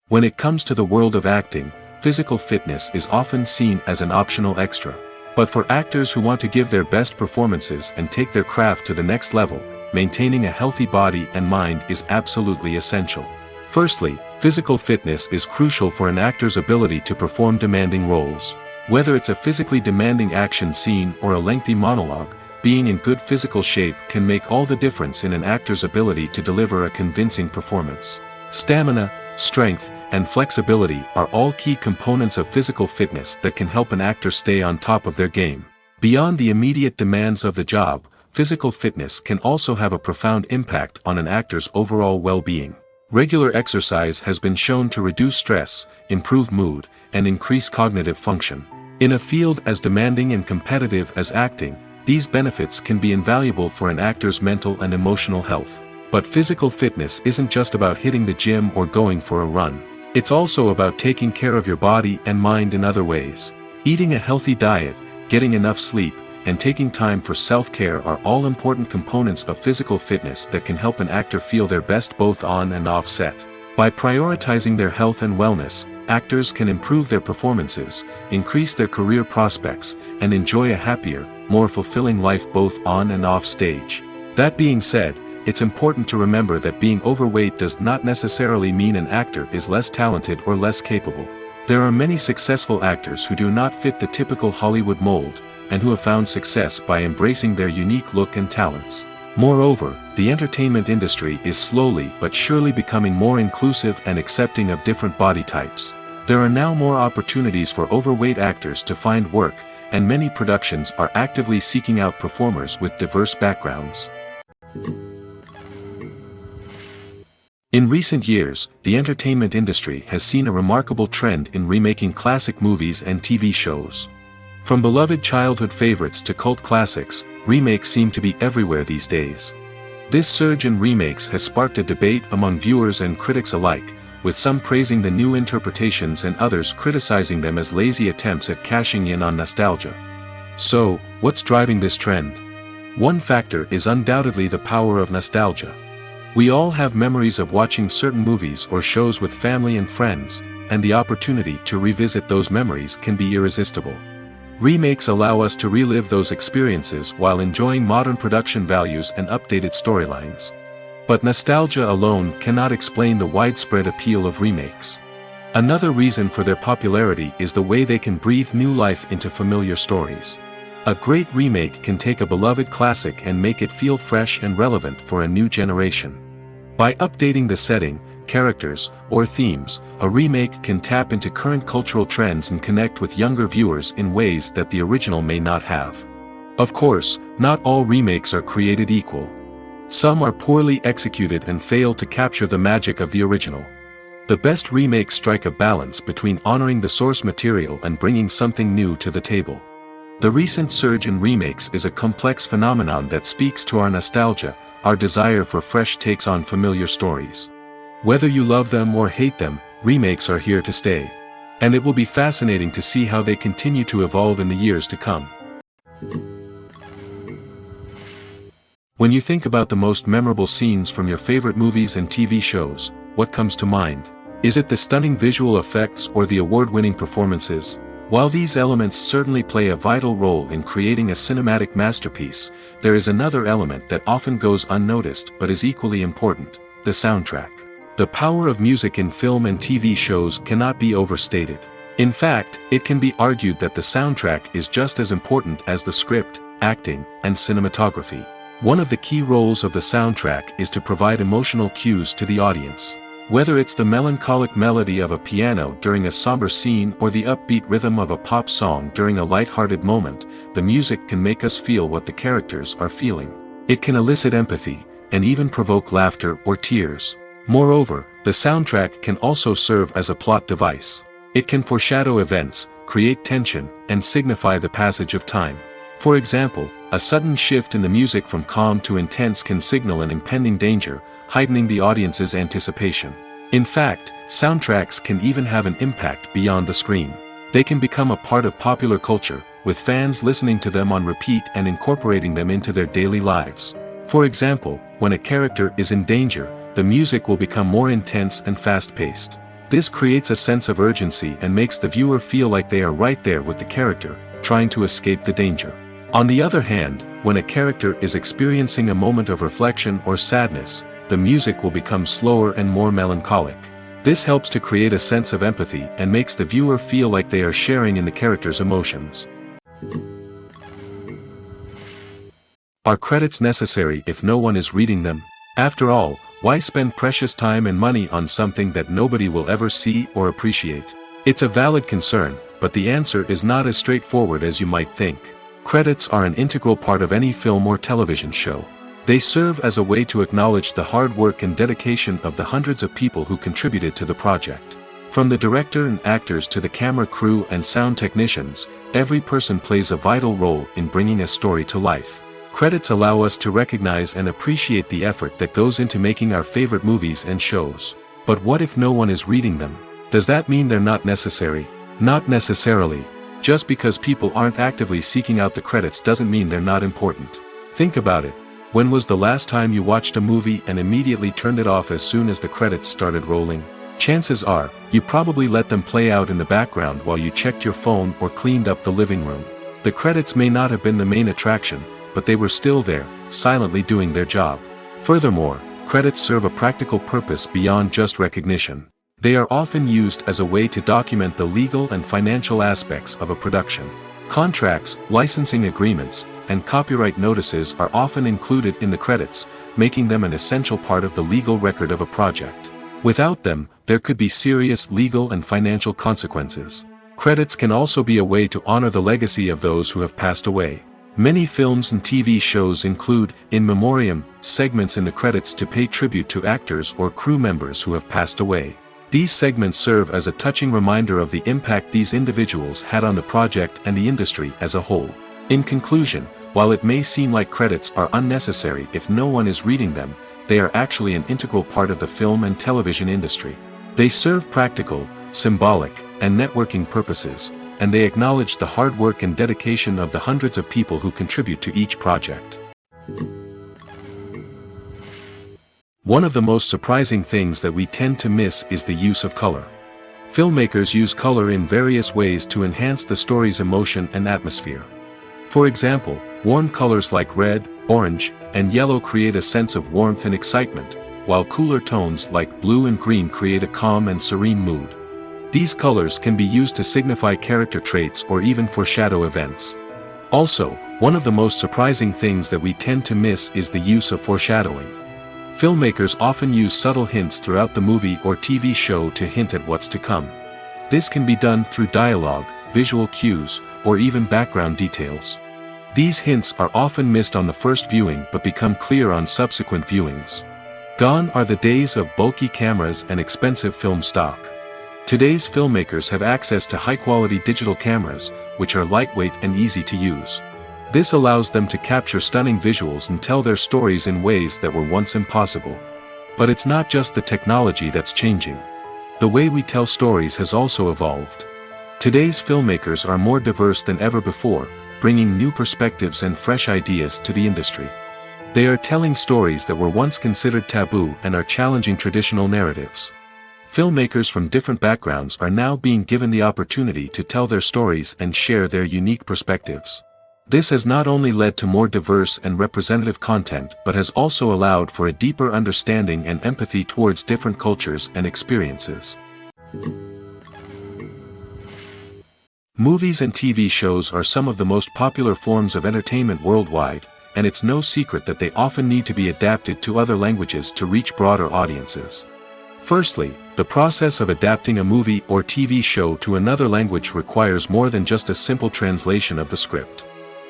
When it comes to the world of acting, physical fitness is often seen as an optional extra. But for actors who want to give their best performances and take their craft to the next level, maintaining a healthy body and mind is absolutely essential. Firstly, physical fitness is crucial for an actor's ability to perform demanding roles. Whether it's a physically demanding action scene or a lengthy monologue, being in good physical shape can make all the difference in an actor's ability to deliver a convincing performance. Stamina, strength, and flexibility are all key components of physical fitness that can help an actor stay on top of their game. Beyond the immediate demands of the job, physical fitness can also have a profound impact on an actor's overall well-being. Regular exercise has been shown to reduce stress, improve mood, and increase cognitive function. In a field as demanding and competitive as acting, these benefits can be invaluable for an actor's mental and emotional health. But physical fitness isn't just about hitting the gym or going for a run. It's also about taking care of your body and mind in other ways. Eating a healthy diet, getting enough sleep, and taking time for self-care are all important components of physical fitness that can help an actor feel their best both on and off set. By prioritizing their health and wellness, actors can improve their performances, increase their career prospects, and enjoy a happier, more fulfilling life both on and off stage. That being said, it's important to remember that being overweight does not necessarily mean an actor is less talented or less capable. There are many successful actors who do not fit the typical Hollywood mold, and who have found success by embracing their unique look and talents. Moreover, the entertainment industry is slowly but surely becoming more inclusive and accepting of different body types. There are now more opportunities for overweight actors to find work, and many productions are actively seeking out performers with diverse backgrounds. In recent years, the entertainment industry has seen a remarkable trend in remaking classic movies and TV shows. From beloved childhood favorites to cult classics, remakes seem to be everywhere these days. This surge in remakes has sparked a debate among viewers and critics alike, with some praising the new interpretations and others criticizing them as lazy attempts at cashing in on nostalgia. So, what's driving this trend? One factor is undoubtedly the power of nostalgia. We all have memories of watching certain movies or shows with family and friends, and the opportunity to revisit those memories can be irresistible. Remakes allow us to relive those experiences while enjoying modern production values and updated storylines. But nostalgia alone cannot explain the widespread appeal of remakes. Another reason for their popularity is the way they can breathe new life into familiar stories. A great remake can take a beloved classic and make it feel fresh and relevant for a new generation. By updating the setting, characters, or themes, a remake can tap into current cultural trends and connect with younger viewers in ways that the original may not have. Of course, not all remakes are created equal. Some are poorly executed and fail to capture the magic of the original. The best remakes strike a balance between honoring the source material and bringing something new to the table. The recent surge in remakes is a complex phenomenon that speaks to our nostalgia, our desire for fresh takes on familiar stories. Whether you love them or hate them, remakes are here to stay. And it will be fascinating to see how they continue to evolve in the years to come. When you think about the most memorable scenes from your favorite movies and TV shows, what comes to mind? Is it the stunning visual effects or the award-winning performances? While these elements certainly play a vital role in creating a cinematic masterpiece, there is another element that often goes unnoticed but is equally important: the soundtrack. The power of music in film and TV shows cannot be overstated. In fact, it can be argued that the soundtrack is just as important as the script, acting, and cinematography. One of the key roles of the soundtrack is to provide emotional cues to the audience. Whether it's the melancholic melody of a piano during a somber scene or the upbeat rhythm of a pop song during a light-hearted moment, the music can make us feel what the characters are feeling. It can elicit empathy, and even provoke laughter or tears. Moreover, the soundtrack can also serve as a plot device. It can foreshadow events, create tension, and signify the passage of time. For example, a sudden shift in the music from calm to intense can signal an impending danger, heightening the audience's anticipation. In fact, soundtracks can even have an impact beyond the screen. They can become a part of popular culture, with fans listening to them on repeat and incorporating them into their daily lives. For example, when a character is in danger, the music will become more intense and fast-paced. This creates a sense of urgency and makes the viewer feel like they are right there with the character, trying to escape the danger. On the other hand, when a character is experiencing a moment of reflection or sadness, the music will become slower and more melancholic. This helps to create a sense of empathy and makes the viewer feel like they are sharing in the character's emotions. Are credits necessary if no one is reading them? After all, why spend precious time and money on something that nobody will ever see or appreciate? It's a valid concern, but the answer is not as straightforward as you might think. Credits are an integral part of any film or television show. They serve as a way to acknowledge the hard work and dedication of the hundreds of people who contributed to the project. From the director and actors to the camera crew and sound technicians, every person plays a vital role in bringing a story to life. Credits allow us to recognize and appreciate the effort that goes into making our favorite movies and shows. But what if no one is reading them? Does that mean they're not necessary? Not necessarily. Just because people aren't actively seeking out the credits doesn't mean they're not important. Think about it. When was the last time you watched a movie and immediately turned it off as soon as the credits started rolling? Chances are, you probably let them play out in the background while you checked your phone or cleaned up the living room. The credits may not have been the main attraction, but they were still there, silently doing their job. Furthermore, credits serve a practical purpose beyond just recognition. They are often used as a way to document the legal and financial aspects of a production. Contracts, licensing agreements, and copyright notices are often included in the credits, making them an essential part of the legal record of a project. Without them, there could be serious legal and financial consequences. Credits can also be a way to honor the legacy of those who have passed away. Many films and TV shows include, in memoriam, segments in the credits to pay tribute to actors or crew members who have passed away. These segments serve as a touching reminder of the impact these individuals had on the project and the industry as a whole. In conclusion, while it may seem like credits are unnecessary if no one is reading them, they are actually an integral part of the film and television industry. They serve practical, symbolic, and networking purposes, and they acknowledge the hard work and dedication of the hundreds of people who contribute to each project. One of the most surprising things that we tend to miss is the use of color. Filmmakers use color in various ways to enhance the story's emotion and atmosphere. For example, warm colors like red, orange, and yellow create a sense of warmth and excitement, while cooler tones like blue and green create a calm and serene mood. These colors can be used to signify character traits or even foreshadow events. Also, one of the most surprising things that we tend to miss is the use of foreshadowing. Filmmakers often use subtle hints throughout the movie or TV show to hint at what's to come. This can be done through dialogue, visual cues, or even background details. These hints are often missed on the first viewing but become clear on subsequent viewings. Gone are the days of bulky cameras and expensive film stock. Today's filmmakers have access to high-quality digital cameras, which are lightweight and easy to use. This allows them to capture stunning visuals and tell their stories in ways that were once impossible. But it's not just the technology that's changing. The way we tell stories has also evolved. Today's filmmakers are more diverse than ever before, bringing new perspectives and fresh ideas to the industry. They are telling stories that were once considered taboo and are challenging traditional narratives. Filmmakers from different backgrounds are now being given the opportunity to tell their stories and share their unique perspectives. This has not only led to more diverse and representative content but has also allowed for a deeper understanding and empathy towards different cultures and experiences. Movies and TV shows are some of the most popular forms of entertainment worldwide, and it's no secret that they often need to be adapted to other languages to reach broader audiences. Firstly, the process of adapting a movie or TV show to another language requires more than just a simple translation of the script.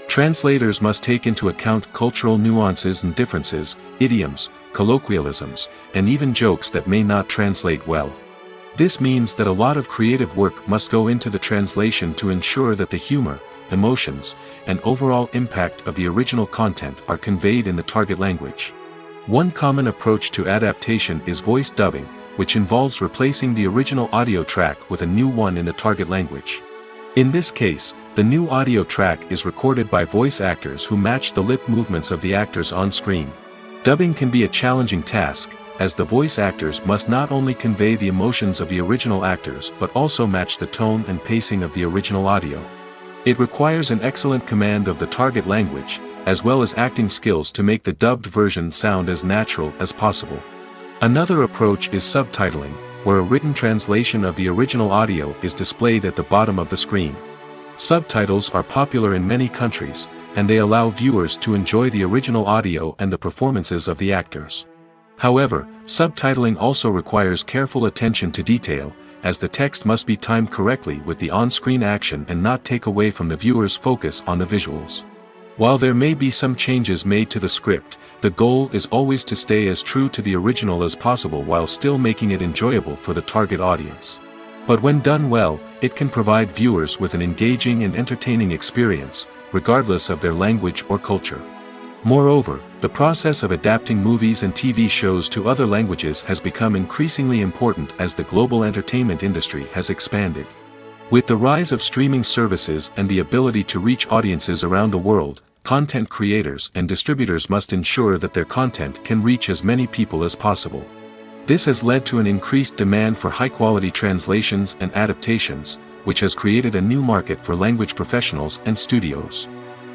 Translators must take into account cultural nuances and differences, idioms, colloquialisms, and even jokes that may not translate well. This means that a lot of creative work must go into the translation to ensure that the humor, emotions, and overall impact of the original content are conveyed in the target language. One common approach to adaptation is voice dubbing, which involves replacing the original audio track with a new one in the target language. In this case, the new audio track is recorded by voice actors who match the lip movements of the actors on screen. Dubbing can be a challenging task, as the voice actors must not only convey the emotions of the original actors but also match the tone and pacing of the original audio. It requires an excellent command of the target language, as well as acting skills to make the dubbed version sound as natural as possible. Another approach is subtitling, where a written translation of the original audio is displayed at the bottom of the screen. Subtitles are popular in many countries, and they allow viewers to enjoy the original audio and the performances of the actors. However, subtitling also requires careful attention to detail, as the text must be timed correctly with the on-screen action and not take away from the viewer's focus on the visuals. While there may be some changes made to the script, the goal is always to stay as true to the original as possible while still making it enjoyable for the target audience. But when done well, it can provide viewers with an engaging and entertaining experience, regardless of their language or culture. Moreover, the process of adapting movies and TV shows to other languages has become increasingly important as the global entertainment industry has expanded. With the rise of streaming services and the ability to reach audiences around the world, content creators and distributors must ensure that their content can reach as many people as possible. This has led to an increased demand for high-quality translations and adaptations, which has created a new market for language professionals and studios.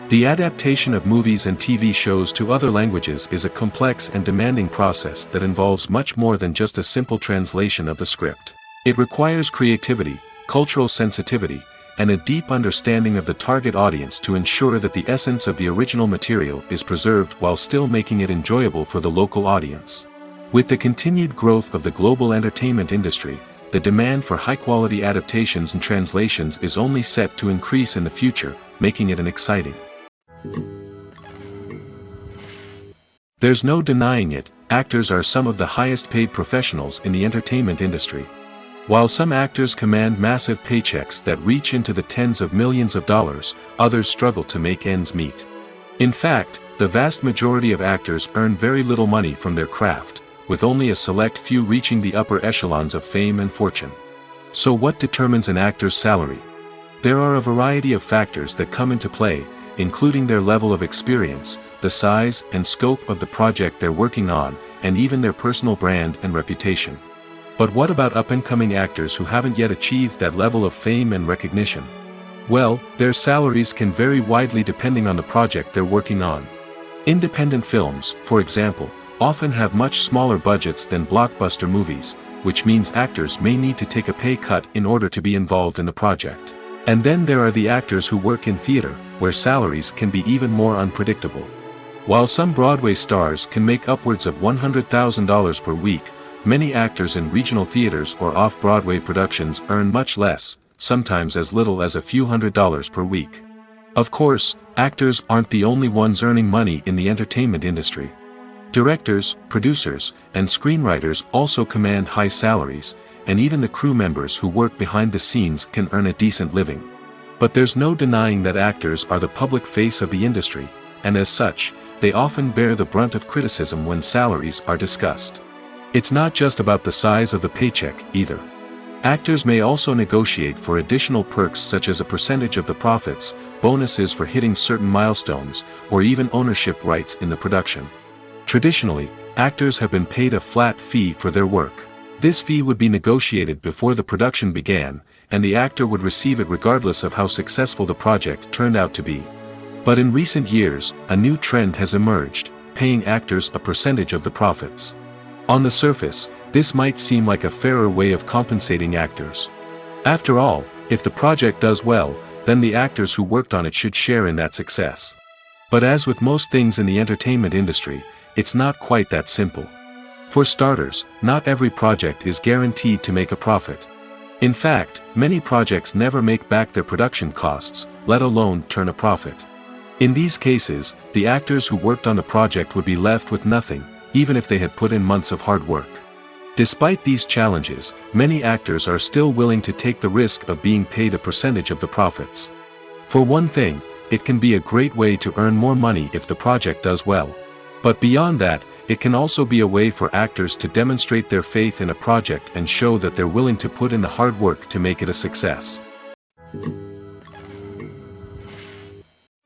The adaptation of movies and TV shows to other languages is a complex and demanding process that involves much more than just a simple translation of the script. It requires creativity, cultural sensitivity, and a deep understanding of the target audience to ensure that the essence of the original material is preserved while still making it enjoyable for the local audience. With the continued growth of the global entertainment industry, the demand for high-quality adaptations and translations is only set to increase in the future, making it exciting. There's no denying it, actors are some of the highest-paid professionals in the entertainment industry. While some actors command massive paychecks that reach into the tens of millions of dollars, others struggle to make ends meet. In fact, the vast majority of actors earn very little money from their craft, with only a select few reaching the upper echelons of fame and fortune. So what determines an actor's salary? There are a variety of factors that come into play, including their level of experience, the size and scope of the project they're working on, and even their personal brand and reputation. But what about up-and-coming actors who haven't yet achieved that level of fame and recognition? Well, their salaries can vary widely depending on the project they're working on. Independent films, for example, often have much smaller budgets than blockbuster movies, which means actors may need to take a pay cut in order to be involved in the project. And then there are the actors who work in theater, where salaries can be even more unpredictable. While some Broadway stars can make upwards of $100,000 per week, many actors in regional theaters or off-Broadway productions earn much less, sometimes as little as a few $100s per week. Of course, actors aren't the only ones earning money in the entertainment industry. Directors, producers, and screenwriters also command high salaries, and even the crew members who work behind the scenes can earn a decent living. But there's no denying that actors are the public face of the industry, and as such, they often bear the brunt of criticism when salaries are discussed. It's not just about the size of the paycheck, either. Actors may also negotiate for additional perks such as a percentage of the profits, bonuses for hitting certain milestones, or even ownership rights in the production. Traditionally, actors have been paid a flat fee for their work. This fee would be negotiated before the production began, and the actor would receive it regardless of how successful the project turned out to be. But in recent years, a new trend has emerged, paying actors a percentage of the profits. On the surface, this might seem like a fairer way of compensating actors. After all, if the project does well, then the actors who worked on it should share in that success. But as with most things in the entertainment industry, it's not quite that simple. For starters, not every project is guaranteed to make a profit. In fact, many projects never make back their production costs, let alone turn a profit. In these cases, the actors who worked on the project would be left with nothing, even if they had put in months of hard work. Despite these challenges, many actors are still willing to take the risk of being paid a percentage of the profits. For one thing, it can be a great way to earn more money if the project does well. But beyond that, it can also be a way for actors to demonstrate their faith in a project and show that they're willing to put in the hard work to make it a success.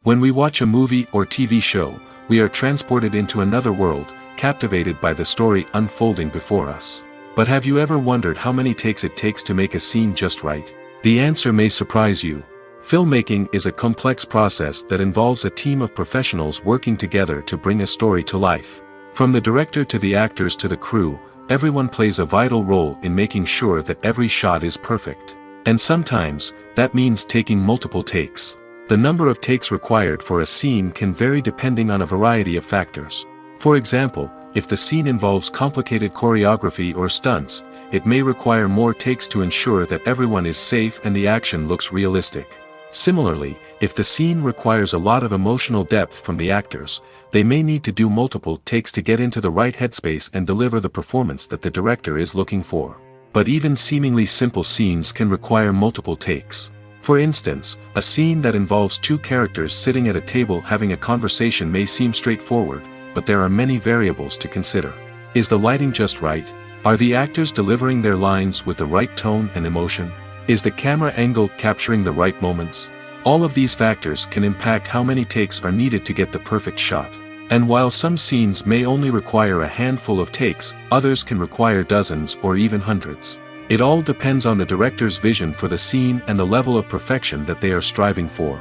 When we watch a movie or TV show, we are transported into another world, captivated by the story unfolding before us. But have you ever wondered how many takes it takes to make a scene just right? The answer may surprise you. Filmmaking is a complex process that involves a team of professionals working together to bring a story to life. From the director to the actors to the crew, everyone plays a vital role in making sure that every shot is perfect. And sometimes, that means taking multiple takes. The number of takes required for a scene can vary depending on a variety of factors. For example, if the scene involves complicated choreography or stunts, it may require more takes to ensure that everyone is safe and the action looks realistic. Similarly, if the scene requires a lot of emotional depth from the actors, they may need to do multiple takes to get into the right headspace and deliver the performance that the director is looking for. But even seemingly simple scenes can require multiple takes. For instance, a scene that involves two characters sitting at a table having a conversation may seem straightforward, but there are many variables to consider. Is the lighting just right? Are the actors delivering their lines with the right tone and emotion? Is the camera angle capturing the right moments? All of these factors can impact how many takes are needed to get the perfect shot. And while some scenes may only require a handful of takes, others can require dozens or even hundreds. It all depends on the director's vision for the scene and the level of perfection that they are striving for.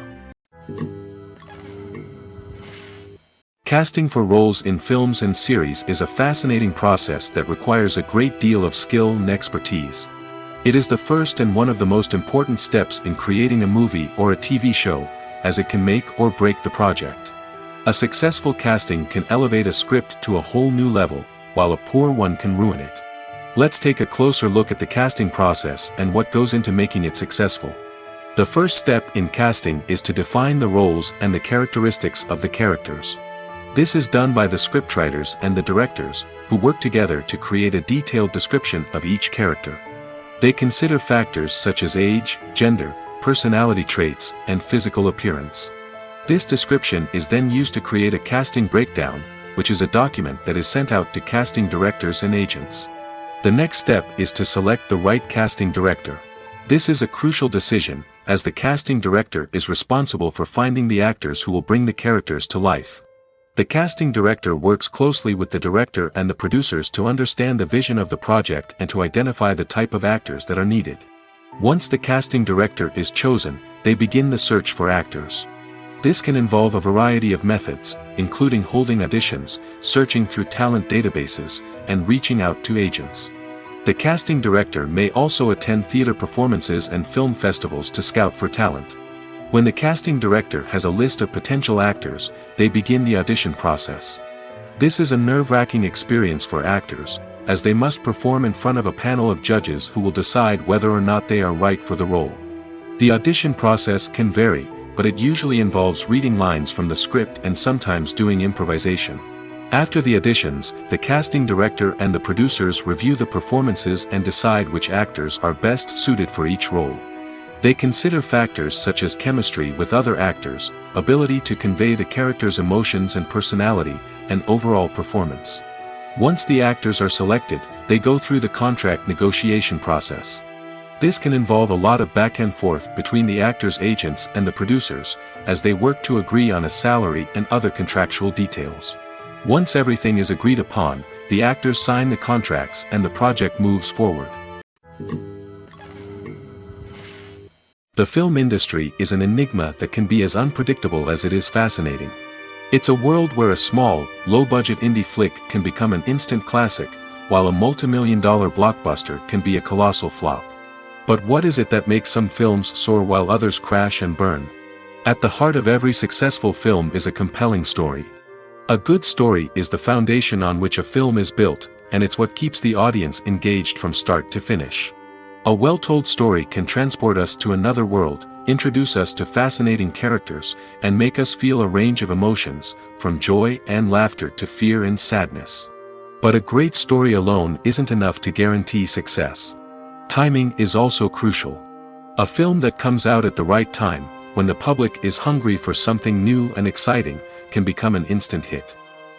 Casting for roles in films and series is a fascinating process that requires a great deal of skill and expertise. It is the first and one of the most important steps in creating a movie or a TV show, as it can make or break the project. A successful casting can elevate a script to a whole new level, while a poor one can ruin it. Let's take a closer look at the casting process and what goes into making it successful. The first step in casting is to define the roles and the characteristics of the characters. This is done by the scriptwriters and the directors, who work together to create a detailed description of each character. They consider factors such as age, gender, personality traits, and physical appearance. This description is then used to create a casting breakdown, which is a document that is sent out to casting directors and agents. The next step is to select the right casting director. This is a crucial decision, as the casting director is responsible for finding the actors who will bring the characters to life. The casting director works closely with the director and the producers to understand the vision of the project and to identify the type of actors that are needed. Once the casting director is chosen, they begin the search for actors. This can involve a variety of methods, including holding auditions, searching through talent databases, and reaching out to agents. The casting director may also attend theater performances and film festivals to scout for talent. When the casting director has a list of potential actors, they begin the audition process. This is a nerve-wracking experience for actors, as they must perform in front of a panel of judges who will decide whether or not they are right for the role. The audition process can vary, but it usually involves reading lines from the script and sometimes doing improvisation. After the auditions, the casting director and the producers review the performances and decide which actors are best suited for each role. They consider factors such as chemistry with other actors, ability to convey the character's emotions and personality, and overall performance. Once the actors are selected, they go through the contract negotiation process. This can involve a lot of back and forth between the actors' agents and the producers, as they work to agree on a salary and other contractual details. Once everything is agreed upon, the actors sign the contracts and the project moves forward. The film industry is an enigma that can be as unpredictable as it is fascinating. It's a world where a small, low-budget indie flick can become an instant classic, while a multi-million-dollar blockbuster can be a colossal flop. But what is it that makes some films soar while others crash and burn? At the heart of every successful film is a compelling story. A good story is the foundation on which a film is built, and it's what keeps the audience engaged from start to finish. A well-told story can transport us to another world, introduce us to fascinating characters, and make us feel a range of emotions, from joy and laughter to fear and sadness. But a great story alone isn't enough to guarantee success. Timing is also crucial. A film that comes out at the right time, when the public is hungry for something new and exciting, can become an instant hit.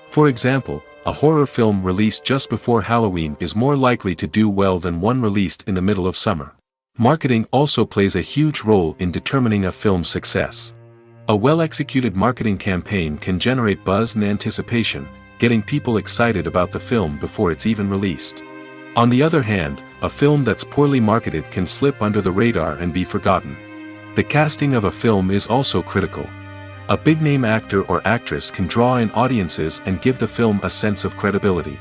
For example, a horror film released just before Halloween is more likely to do well than one released in the middle of summer. Marketing also plays a huge role in determining a film's success. A well-executed marketing campaign can generate buzz and anticipation, getting people excited about the film before it's even released. On the other hand, a film that's poorly marketed can slip under the radar and be forgotten. The casting of a film is also critical. A big-name actor or actress can draw in audiences and give the film a sense of credibility.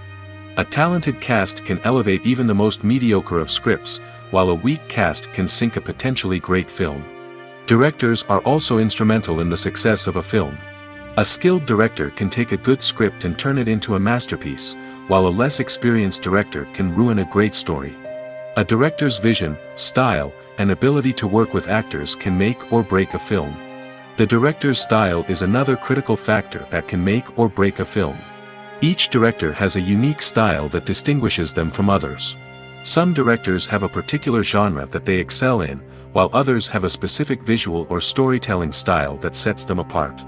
A talented cast can elevate even the most mediocre of scripts, while a weak cast can sink a potentially great film. Directors are also instrumental in the success of a film. A skilled director can take a good script and turn it into a masterpiece, while a less experienced director can ruin a great story. A director's vision, style, and ability to work with actors can make or break a film. The director's style is another critical factor that can make or break a film. Each director has a unique style that distinguishes them from others. Some directors have a particular genre that they excel in, while others have a specific visual or storytelling style that sets them apart.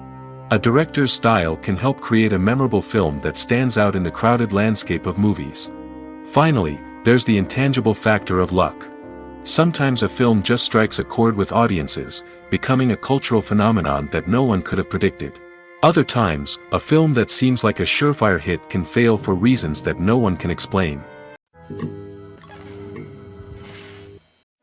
A director's style can help create a memorable film that stands out in the crowded landscape of movies. Finally, there's the intangible factor of luck. Sometimes a film just strikes a chord with audiences, becoming a cultural phenomenon that no one could have predicted. Other times, a film that seems like a surefire hit can fail for reasons that no one can explain.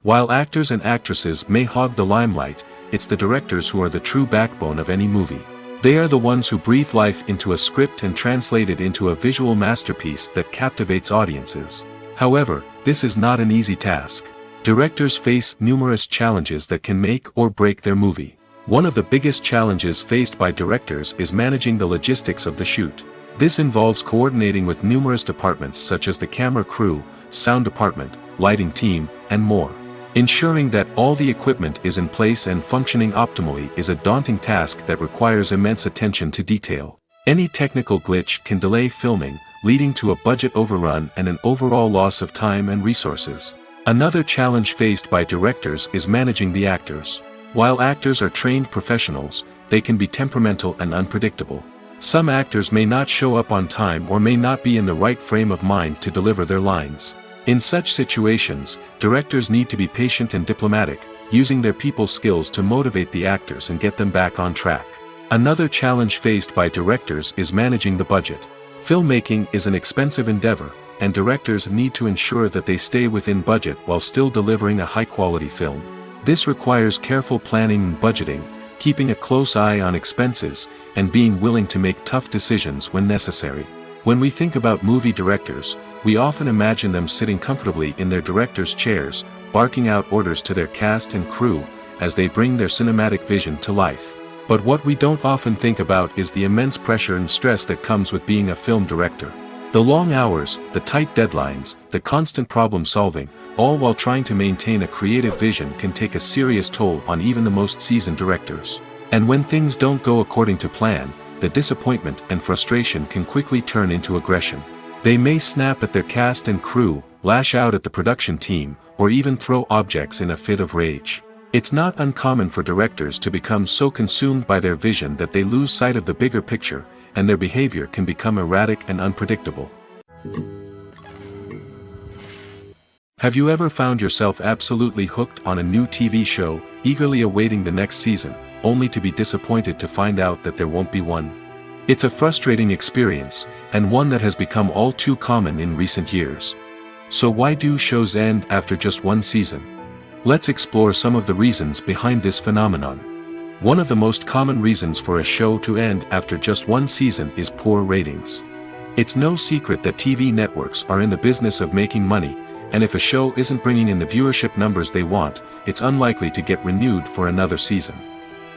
While actors and actresses may hog the limelight, it's the directors who are the true backbone of any movie. They are the ones who breathe life into a script and translate it into a visual masterpiece that captivates audiences. However, this is not an easy task. Directors face numerous challenges that can make or break their movie. One of the biggest challenges faced by directors is managing the logistics of the shoot. This involves coordinating with numerous departments such as the camera crew, sound department, lighting team, and more. Ensuring that all the equipment is in place and functioning optimally is a daunting task that requires immense attention to detail. Any technical glitch can delay filming, leading to a budget overrun and an overall loss of time and resources. Another challenge faced by directors is managing the actors. While actors are trained professionals, they can be temperamental and unpredictable. Some actors may not show up on time or may not be in the right frame of mind to deliver their lines. In such situations, directors need to be patient and diplomatic, using their people skills to motivate the actors and get them back on track. Another challenge faced by directors is managing the budget. Filmmaking is an expensive endeavor, and directors need to ensure that they stay within budget while still delivering a high-quality film. This requires careful planning and budgeting, keeping a close eye on expenses, and being willing to make tough decisions when necessary. When we think about movie directors, we often imagine them sitting comfortably in their director's chairs, barking out orders to their cast and crew, as they bring their cinematic vision to life. But what we don't often think about is the immense pressure and stress that comes with being a film director. The long hours, the tight deadlines, the constant problem solving, all while trying to maintain a creative vision can take a serious toll on even the most seasoned directors. And when things don't go according to plan, the disappointment and frustration can quickly turn into aggression. They may snap at their cast and crew, lash out at the production team, or even throw objects in a fit of rage. It's not uncommon for directors to become so consumed by their vision that they lose sight of the bigger picture, and their behavior can become erratic and unpredictable. Have you ever found yourself absolutely hooked on a new TV show, eagerly awaiting the next season, only to be disappointed to find out that there won't be one? It's a frustrating experience, and one that has become all too common in recent years. So why do shows end after just one season? Let's explore some of the reasons behind this phenomenon. One of the most common reasons for a show to end after just one season is poor ratings. It's no secret that TV networks are in the business of making money, and if a show isn't bringing in the viewership numbers they want, it's unlikely to get renewed for another season.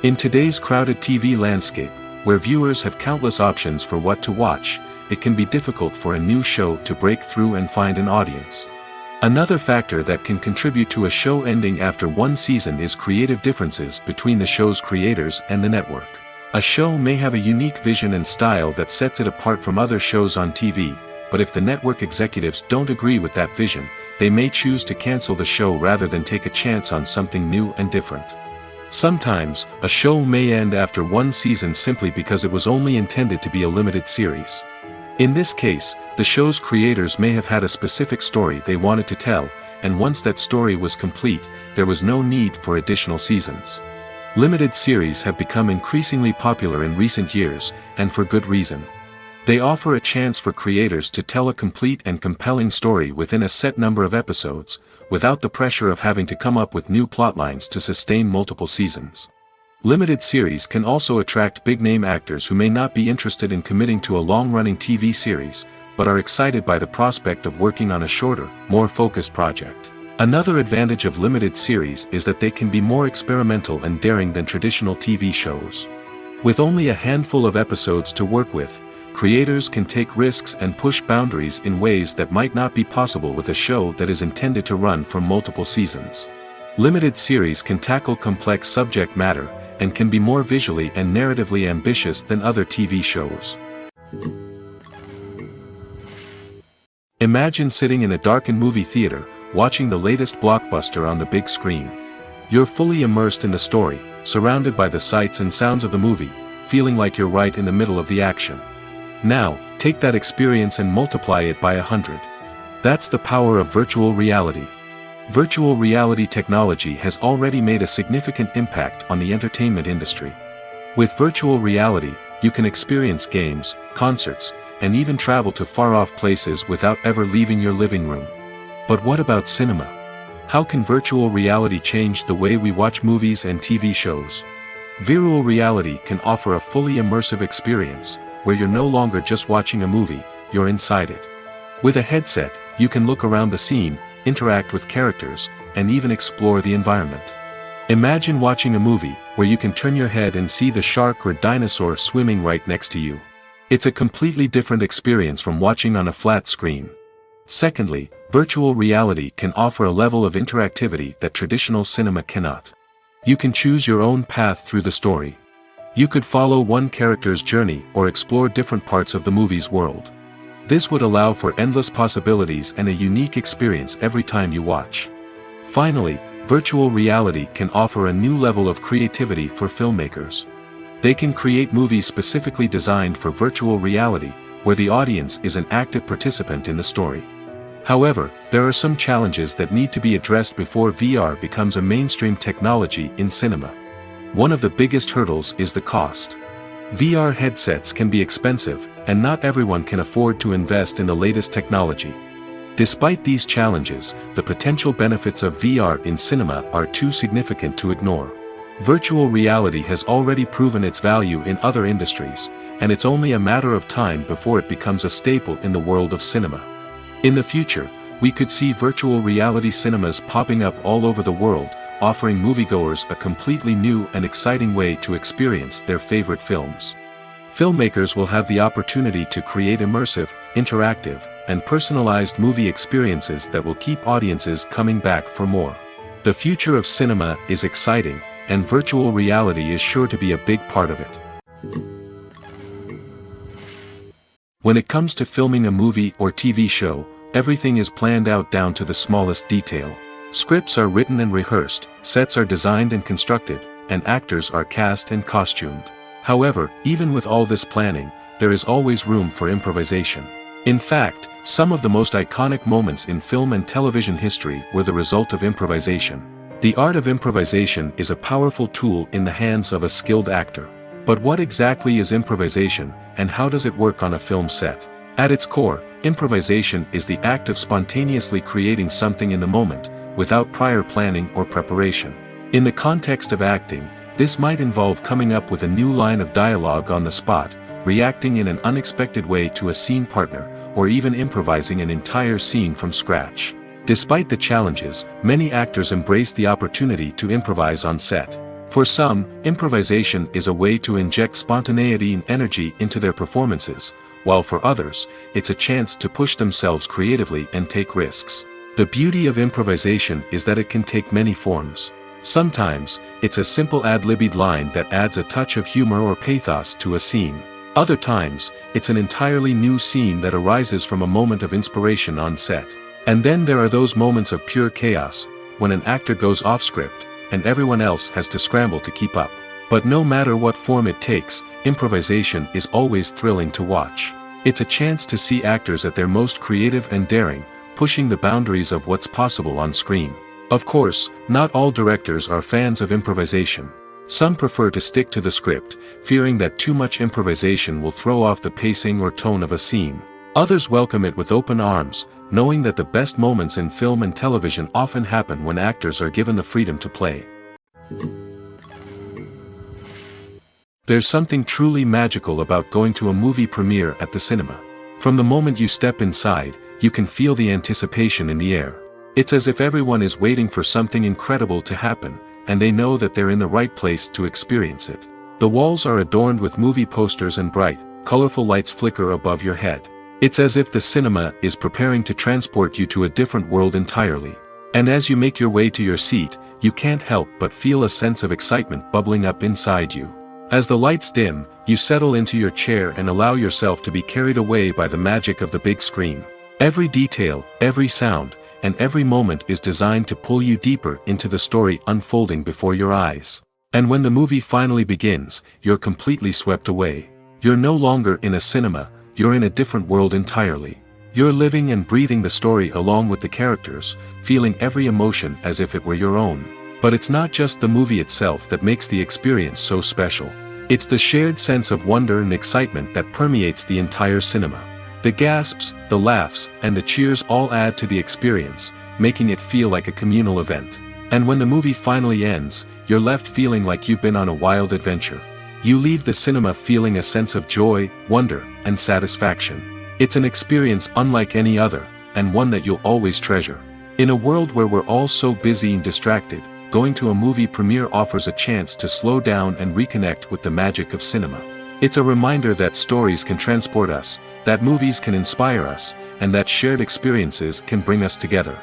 In today's crowded TV landscape, where viewers have countless options for what to watch, it can be difficult for a new show to break through and find an audience. Another factor that can contribute to a show ending after one season is creative differences between the show's creators and the network. A show may have a unique vision and style that sets it apart from other shows on TV, but if the network executives don't agree with that vision, they may choose to cancel the show rather than take a chance on something new and different. Sometimes, a show may end after one season simply because it was only intended to be a limited series. In this case, the show's creators may have had a specific story they wanted to tell, and once that story was complete, there was no need for additional seasons. Limited series have become increasingly popular in recent years, and for good reason. They offer a chance for creators to tell a complete and compelling story within a set number of episodes, without the pressure of having to come up with new plotlines to sustain multiple seasons. Limited series can also attract big-name actors who may not be interested in committing to a long-running TV series, but are excited by the prospect of working on a shorter, more focused project. Another advantage of limited series is that they can be more experimental and daring than traditional TV shows. With only a handful of episodes to work with, creators can take risks and push boundaries in ways that might not be possible with a show that is intended to run for multiple seasons. Limited series can tackle complex subject matter, and can be more visually and narratively ambitious than other TV shows. Imagine sitting in a darkened movie theater, watching the latest blockbuster on the big screen. You're fully immersed in the story, surrounded by the sights and sounds of the movie, feeling like you're right in the middle of the action. Now, take that experience and multiply it by 100. That's the power of virtual reality. Virtual reality technology has already made a significant impact on the entertainment industry. With virtual reality, you can experience games, concerts, and even travel to far-off places without ever leaving your living room. But what about cinema? How can virtual reality change the way we watch movies and TV shows? Virtual reality can offer a fully immersive experience, where you're no longer just watching a movie, you're inside it. With a headset, you can look around the scene, interact with characters, and even explore the environment. Imagine watching a movie where you can turn your head and see the shark or dinosaur swimming right next to you. It's a completely different experience from watching on a flat screen. Secondly, virtual reality can offer a level of interactivity that traditional cinema cannot. You can choose your own path through the story. You could follow one character's journey or explore different parts of the movie's world. This would allow for endless possibilities and a unique experience every time you watch. Finally, virtual reality can offer a new level of creativity for filmmakers. They can create movies specifically designed for virtual reality, where the audience is an active participant in the story. However, there are some challenges that need to be addressed before VR becomes a mainstream technology in cinema. One of the biggest hurdles is the cost. VR headsets can be expensive, and not everyone can afford to invest in the latest technology. Despite these challenges, the potential benefits of VR in cinema are too significant to ignore. Virtual reality has already proven its value in other industries, and it's only a matter of time before it becomes a staple in the world of cinema. In the future, we could see virtual reality cinemas popping up all over the world, offering moviegoers a completely new and exciting way to experience their favorite films. Filmmakers will have the opportunity to create immersive, interactive, and personalized movie experiences that will keep audiences coming back for more. The future of cinema is exciting, and virtual reality is sure to be a big part of it. When it comes to filming a movie or TV show, everything is planned out down to the smallest detail. Scripts are written and rehearsed, sets are designed and constructed, and actors are cast and costumed. However, even with all this planning, there is always room for improvisation. In fact, some of the most iconic moments in film and television history were the result of improvisation. The art of improvisation is a powerful tool in the hands of a skilled actor. But what exactly is improvisation, and how does it work on a film set? At its core, improvisation is the act of spontaneously creating something in the moment, without prior planning or preparation. In the context of acting, this might involve coming up with a new line of dialogue on the spot, reacting in an unexpected way to a scene partner, or even improvising an entire scene from scratch. Despite the challenges, many actors embrace the opportunity to improvise on set. For some, improvisation is a way to inject spontaneity and energy into their performances, while for others, it's a chance to push themselves creatively and take risks. The beauty of improvisation is that it can take many forms. Sometimes, it's a simple ad-libbed line that adds a touch of humor or pathos to a scene. Other times, it's an entirely new scene that arises from a moment of inspiration on set. And then there are those moments of pure chaos, when an actor goes off script, and everyone else has to scramble to keep up. But no matter what form it takes, improvisation is always thrilling to watch. It's a chance to see actors at their most creative and daring, pushing the boundaries of what's possible on screen. Of course, not all directors are fans of improvisation. Some prefer to stick to the script, fearing that too much improvisation will throw off the pacing or tone of a scene. Others welcome it with open arms, knowing that the best moments in film and television often happen when actors are given the freedom to play. There's something truly magical about going to a movie premiere at the cinema. From the moment you step inside, you can feel the anticipation in the air. It's as if everyone is waiting for something incredible to happen, and they know that they're in the right place to experience it. The walls are adorned with movie posters and bright, colorful lights flicker above your head. It's as if the cinema is preparing to transport you to a different world entirely. And as you make your way to your seat, you can't help but feel a sense of excitement bubbling up inside you. As the lights dim, you settle into your chair and allow yourself to be carried away by the magic of the big screen. Every detail, every sound, and every moment is designed to pull you deeper into the story unfolding before your eyes. And when the movie finally begins, you're completely swept away. You're no longer in a cinema, you're in a different world entirely. You're living and breathing the story along with the characters, feeling every emotion as if it were your own. But it's not just the movie itself that makes the experience so special. It's the shared sense of wonder and excitement that permeates the entire cinema. The gasps, the laughs, and the cheers all add to the experience, making it feel like a communal event. And when the movie finally ends, you're left feeling like you've been on a wild adventure. You leave the cinema feeling a sense of joy, wonder, and satisfaction. It's an experience unlike any other, and one that you'll always treasure. In a world where we're all so busy and distracted, going to a movie premiere offers a chance to slow down and reconnect with the magic of cinema. It's a reminder that stories can transport us, that movies can inspire us, and that shared experiences can bring us together.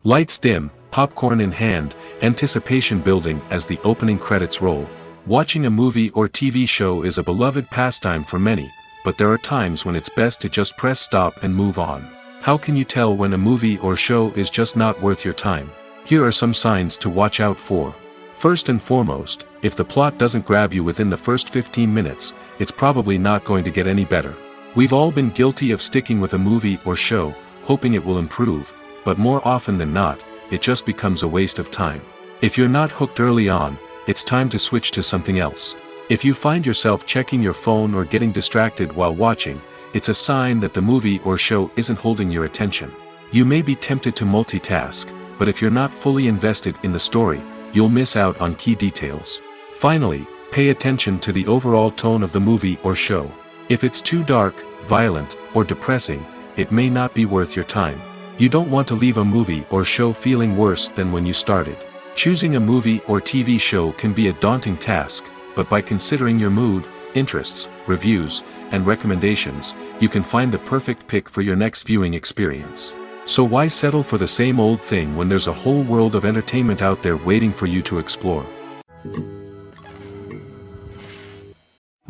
Lights dim, popcorn in hand, anticipation building as the opening credits roll. Watching a movie or TV show is a beloved pastime for many, but there are times when it's best to just press stop and move on. How can you tell when a movie or show is just not worth your time? Here are some signs to watch out for. First and foremost, if the plot doesn't grab you within the first 15 minutes, it's probably not going to get any better. We've all been guilty of sticking with a movie or show, hoping it will improve, but more often than not, it just becomes a waste of time. If you're not hooked early on, it's time to switch to something else. If you find yourself checking your phone or getting distracted while watching, it's a sign that the movie or show isn't holding your attention. You may be tempted to multitask, but if you're not fully invested in the story, you'll miss out on key details. Finally, pay attention to the overall tone of the movie or show. If it's too dark, violent, or depressing, it may not be worth your time. You don't want to leave a movie or show feeling worse than when you started. Choosing a movie or TV show can be a daunting task, but by considering your mood, interests, reviews, and recommendations, you can find the perfect pick for your next viewing experience. So why settle for the same old thing when there's a whole world of entertainment out there waiting for you to explore?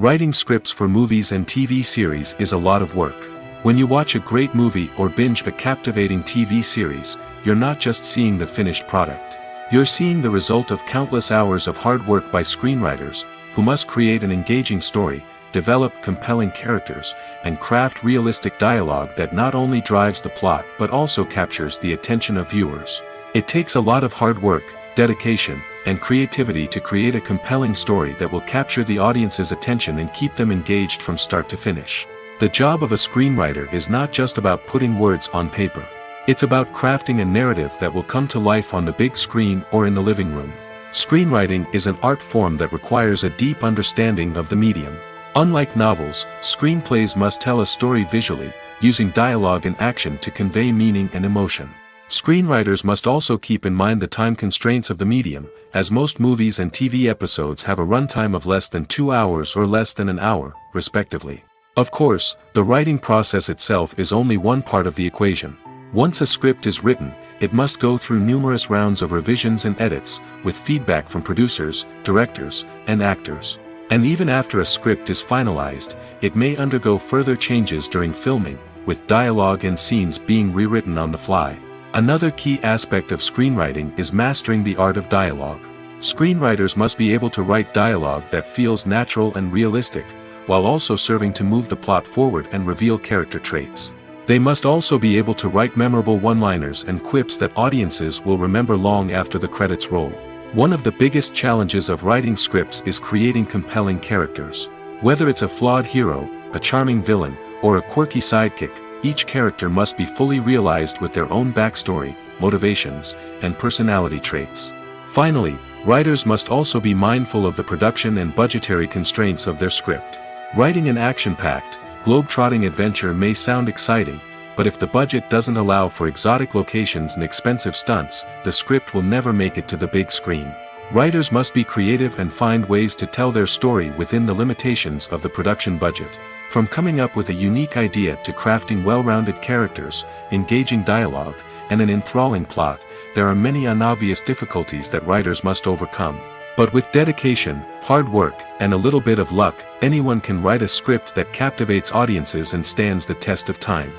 Writing scripts for movies and TV series is a lot of work. When you watch a great movie or binge a captivating TV series, you're not just seeing the finished product. You're seeing the result of countless hours of hard work by screenwriters, who must create an engaging story, develop compelling characters, and craft realistic dialogue that not only drives the plot but also captures the attention of viewers. It takes a lot of hard work, dedication, and creativity to create a compelling story that will capture the audience's attention and keep them engaged from start to finish. The job of a screenwriter is not just about putting words on paper. It's about crafting a narrative that will come to life on the big screen or in the living room. Screenwriting is an art form that requires a deep understanding of the medium. Unlike novels, screenplays must tell a story visually, using dialogue and action to convey meaning and emotion. Screenwriters must also keep in mind the time constraints of the medium, as most movies and TV episodes have a runtime of less than 2 hours or less than an hour, respectively. Of course, the writing process itself is only one part of the equation. Once a script is written, it must go through numerous rounds of revisions and edits, with feedback from producers, directors, and actors. And even after a script is finalized, it may undergo further changes during filming, with dialogue and scenes being rewritten on the fly. Another key aspect of screenwriting is mastering the art of dialogue. Screenwriters must be able to write dialogue that feels natural and realistic, while also serving to move the plot forward and reveal character traits. They must also be able to write memorable one-liners and quips that audiences will remember long after the credits roll. One of the biggest challenges of writing scripts is creating compelling characters. Whether it's a flawed hero, a charming villain, or a quirky sidekick, each character must be fully realized with their own backstory, motivations, and personality traits. Finally, writers must also be mindful of the production and budgetary constraints of their script. Writing an action-packed, globe-trotting adventure may sound exciting, but if the budget doesn't allow for exotic locations and expensive stunts, the script will never make it to the big screen. Writers must be creative and find ways to tell their story within the limitations of the production budget. From coming up with a unique idea to crafting well-rounded characters, engaging dialogue, and an enthralling plot, there are many unobvious difficulties that writers must overcome. But with dedication, hard work, and a little bit of luck, anyone can write a script that captivates audiences and stands the test of time.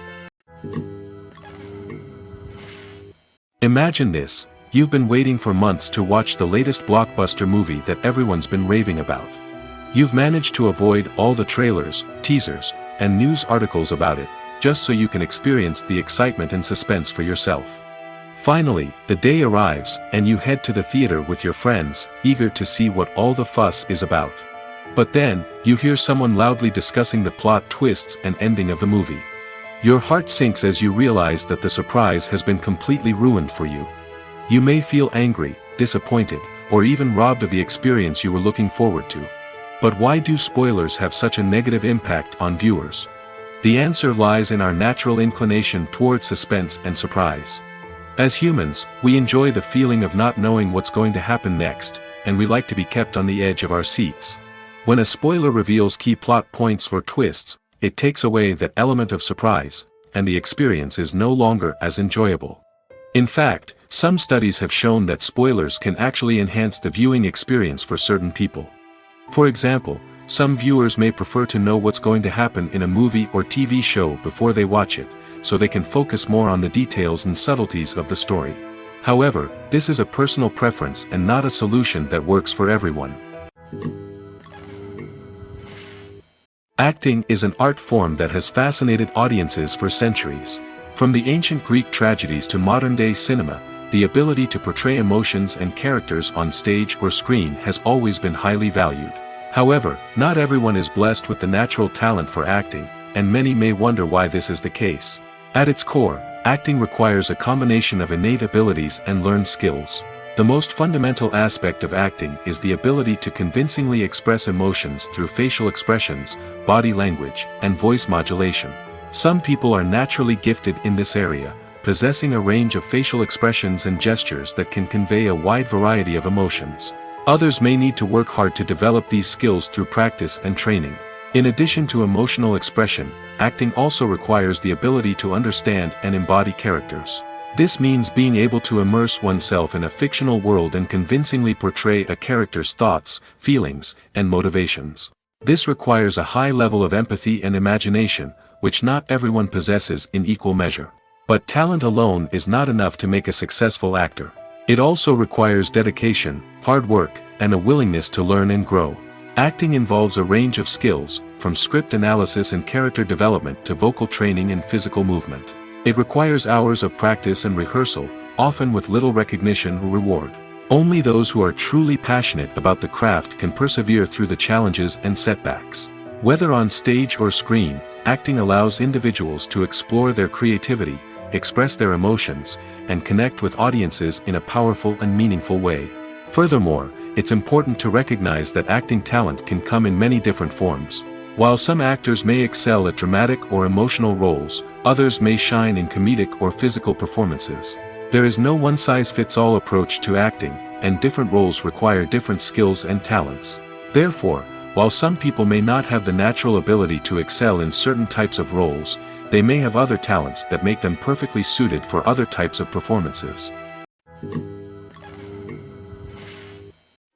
Imagine this: you've been waiting for months to watch the latest blockbuster movie that everyone's been raving about. You've managed to avoid all the trailers, teasers, and news articles about it, just so you can experience the excitement and suspense for yourself. Finally, the day arrives, and you head to the theater with your friends, eager to see what all the fuss is about. But then, you hear someone loudly discussing the plot twists and ending of the movie. Your heart sinks as you realize that the surprise has been completely ruined for you. You may feel angry, disappointed, or even robbed of the experience you were looking forward to. But why do spoilers have such a negative impact on viewers? The answer lies in our natural inclination toward suspense and surprise. As humans, we enjoy the feeling of not knowing what's going to happen next, and we like to be kept on the edge of our seats. When a spoiler reveals key plot points or twists, it takes away that element of surprise, and the experience is no longer as enjoyable. In fact, some studies have shown that spoilers can actually enhance the viewing experience for certain people. For example, some viewers may prefer to know what's going to happen in a movie or TV show before they watch it, so they can focus more on the details and subtleties of the story. However, this is a personal preference and not a solution that works for everyone. Acting is an art form that has fascinated audiences for centuries. From the ancient Greek tragedies to modern-day cinema, the ability to portray emotions and characters on stage or screen has always been highly valued. However, not everyone is blessed with the natural talent for acting, and many may wonder why this is the case. At its core, acting requires a combination of innate abilities and learned skills. The most fundamental aspect of acting is the ability to convincingly express emotions through facial expressions, body language, and voice modulation. Some people are naturally gifted in this area, possessing a range of facial expressions and gestures that can convey a wide variety of emotions. Others may need to work hard to develop these skills through practice and training. In addition to emotional expression, acting also requires the ability to understand and embody characters. This means being able to immerse oneself in a fictional world and convincingly portray a character's thoughts, feelings, and motivations. This requires a high level of empathy and imagination, which not everyone possesses in equal measure. But talent alone is not enough to make a successful actor. It also requires dedication, hard work, and a willingness to learn and grow. Acting involves a range of skills, from script analysis and character development to vocal training and physical movement. It requires hours of practice and rehearsal, often with little recognition or reward. Only those who are truly passionate about the craft can persevere through the challenges and setbacks. Whether on stage or screen, acting allows individuals to explore their creativity, express their emotions, and connect with audiences in a powerful and meaningful way. Furthermore, it's important to recognize that acting talent can come in many different forms. While some actors may excel at dramatic or emotional roles, others may shine in comedic or physical performances. There is no one-size-fits-all approach to acting, and different roles require different skills and talents. Therefore, while some people may not have the natural ability to excel in certain types of roles, they may have other talents that make them perfectly suited for other types of performances.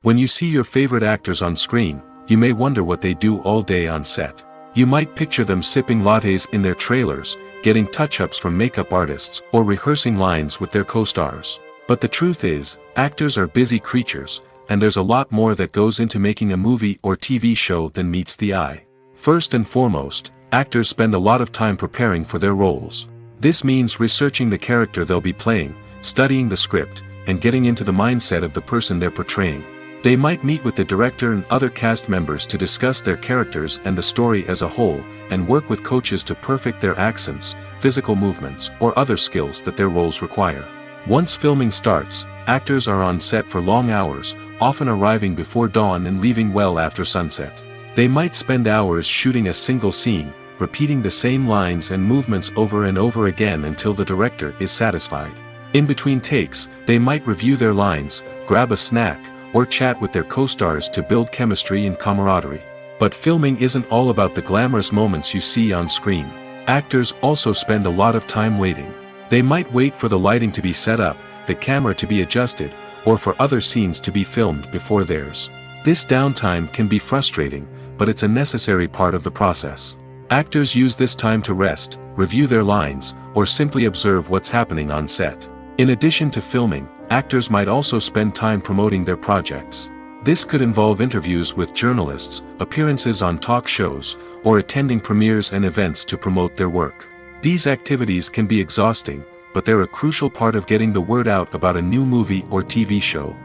When you see your favorite actors on screen, you may wonder what they do all day on set. You might picture them sipping lattes in their trailers, getting touch-ups from makeup artists, or rehearsing lines with their co-stars. But the truth is, actors are busy creatures, and there's a lot more that goes into making a movie or TV show than meets the eye. First and foremost, actors spend a lot of time preparing for their roles. This means researching the character they'll be playing, studying the script, and getting into the mindset of the person they're portraying. They might meet with the director and other cast members to discuss their characters and the story as a whole, and work with coaches to perfect their accents, physical movements, or other skills that their roles require. Once filming starts, actors are on set for long hours, often arriving before dawn and leaving well after sunset. They might spend hours shooting a single scene, repeating the same lines and movements over and over again until the director is satisfied. In between takes, they might review their lines, grab a snack, or chat with their co-stars to build chemistry and camaraderie. But filming isn't all about the glamorous moments you see on screen. Actors also spend a lot of time waiting. They might wait for the lighting to be set up, the camera to be adjusted, or for other scenes to be filmed before theirs. This downtime can be frustrating, but it's a necessary part of the process. Actors use this time to rest, review their lines, or simply observe what's happening on set. In addition to filming, actors might also spend time promoting their projects. This could involve interviews with journalists, appearances on talk shows, or attending premieres and events to promote their work. These activities can be exhausting, but they're a crucial part of getting the word out about a new movie or TV show.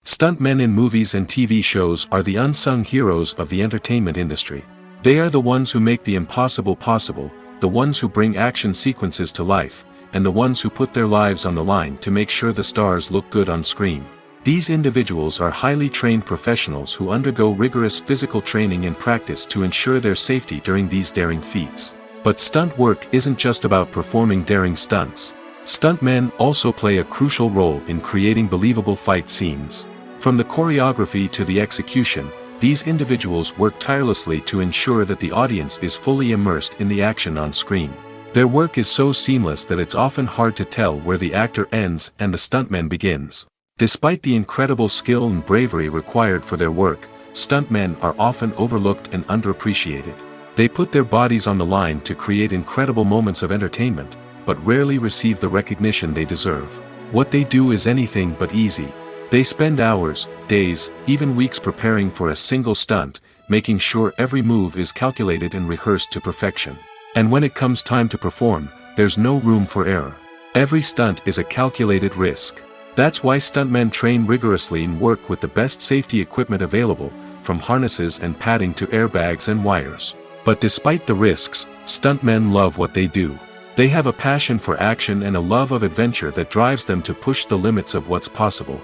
Stuntmen in movies and TV shows are the unsung heroes of the entertainment industry. They are the ones who make the impossible possible, the ones who bring action sequences to life, and the ones who put their lives on the line to make sure the stars look good on screen. These individuals are highly trained professionals who undergo rigorous physical training and practice to ensure their safety during these daring feats. But stunt work isn't just about performing daring stunts. Stuntmen also play a crucial role in creating believable fight scenes. From the choreography to the execution, these individuals work tirelessly to ensure that the audience is fully immersed in the action on screen. Their work is so seamless that it's often hard to tell where the actor ends and the stuntman begins. Despite the incredible skill and bravery required for their work, stuntmen are often overlooked and underappreciated. They put their bodies on the line to create incredible moments of entertainment, but rarely receive the recognition they deserve. What they do is anything but easy. They spend hours, days, even weeks preparing for a single stunt, making sure every move is calculated and rehearsed to perfection. And when it comes time to perform, there's no room for error. Every stunt is a calculated risk. That's why stuntmen train rigorously and work with the best safety equipment available, from harnesses and padding to airbags and wires. But despite the risks, stuntmen love what they do. They have a passion for action and a love of adventure that drives them to push the limits of what's possible.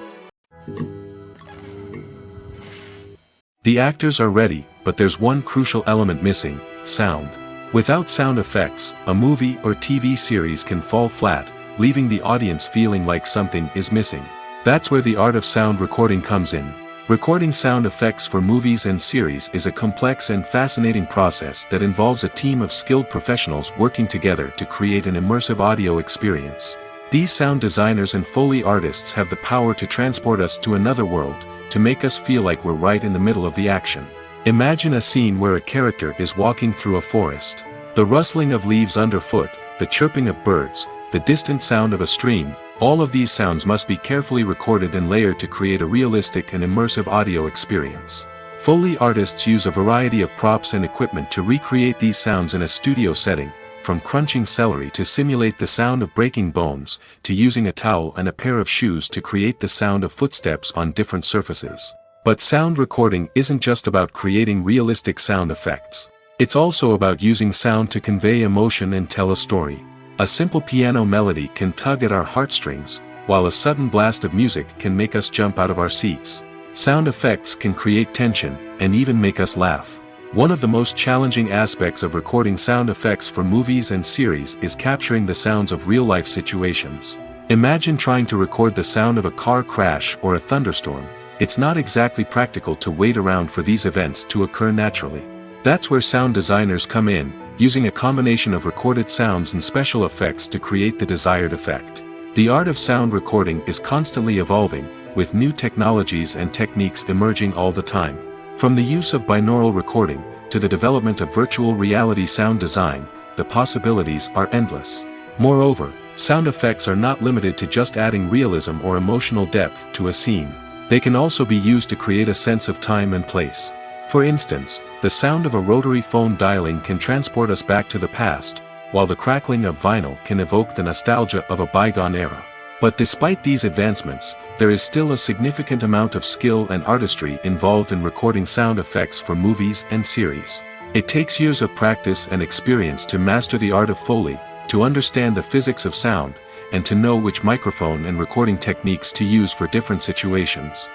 The actors are ready, but there's one crucial element missing: sound. Without sound effects, a movie or TV series can fall flat, leaving the audience feeling like something is missing. That's where the art of sound recording comes in. Recording sound effects for movies and series is a complex and fascinating process that involves a team of skilled professionals working together to create an immersive audio experience. These sound designers and Foley artists have the power to transport us to another world, to make us feel like we're right in the middle of the action. Imagine a scene where a character is walking through a forest. The rustling of leaves underfoot, the chirping of birds, the distant sound of a stream, all of these sounds must be carefully recorded and layered to create a realistic and immersive audio experience. Foley artists use a variety of props and equipment to recreate these sounds in a studio setting, from crunching celery to simulate the sound of breaking bones, to using a towel and a pair of shoes to create the sound of footsteps on different surfaces. But sound recording isn't just about creating realistic sound effects. It's also about using sound to convey emotion and tell a story. A simple piano melody can tug at our heartstrings, while a sudden blast of music can make us jump out of our seats. Sound effects can create tension, and even make us laugh. One of the most challenging aspects of recording sound effects for movies and series is capturing the sounds of real-life situations. Imagine trying to record the sound of a car crash or a thunderstorm. It's not exactly practical to wait around for these events to occur naturally. That's where sound designers come in, using a combination of recorded sounds and special effects to create the desired effect. The art of sound recording is constantly evolving, with new technologies and techniques emerging all the time. From the use of binaural recording, to the development of virtual reality sound design, the possibilities are endless. Moreover, sound effects are not limited to just adding realism or emotional depth to a scene. They can also be used to create a sense of time and place. For instance, the sound of a rotary phone dialing can transport us back to the past, while the crackling of vinyl can evoke the nostalgia of a bygone era. But despite these advancements, there is still a significant amount of skill and artistry involved in recording sound effects for movies and series. It takes years of practice and experience to master the art of Foley, to understand the physics of sound, and to know which microphone and recording techniques to use for different situations.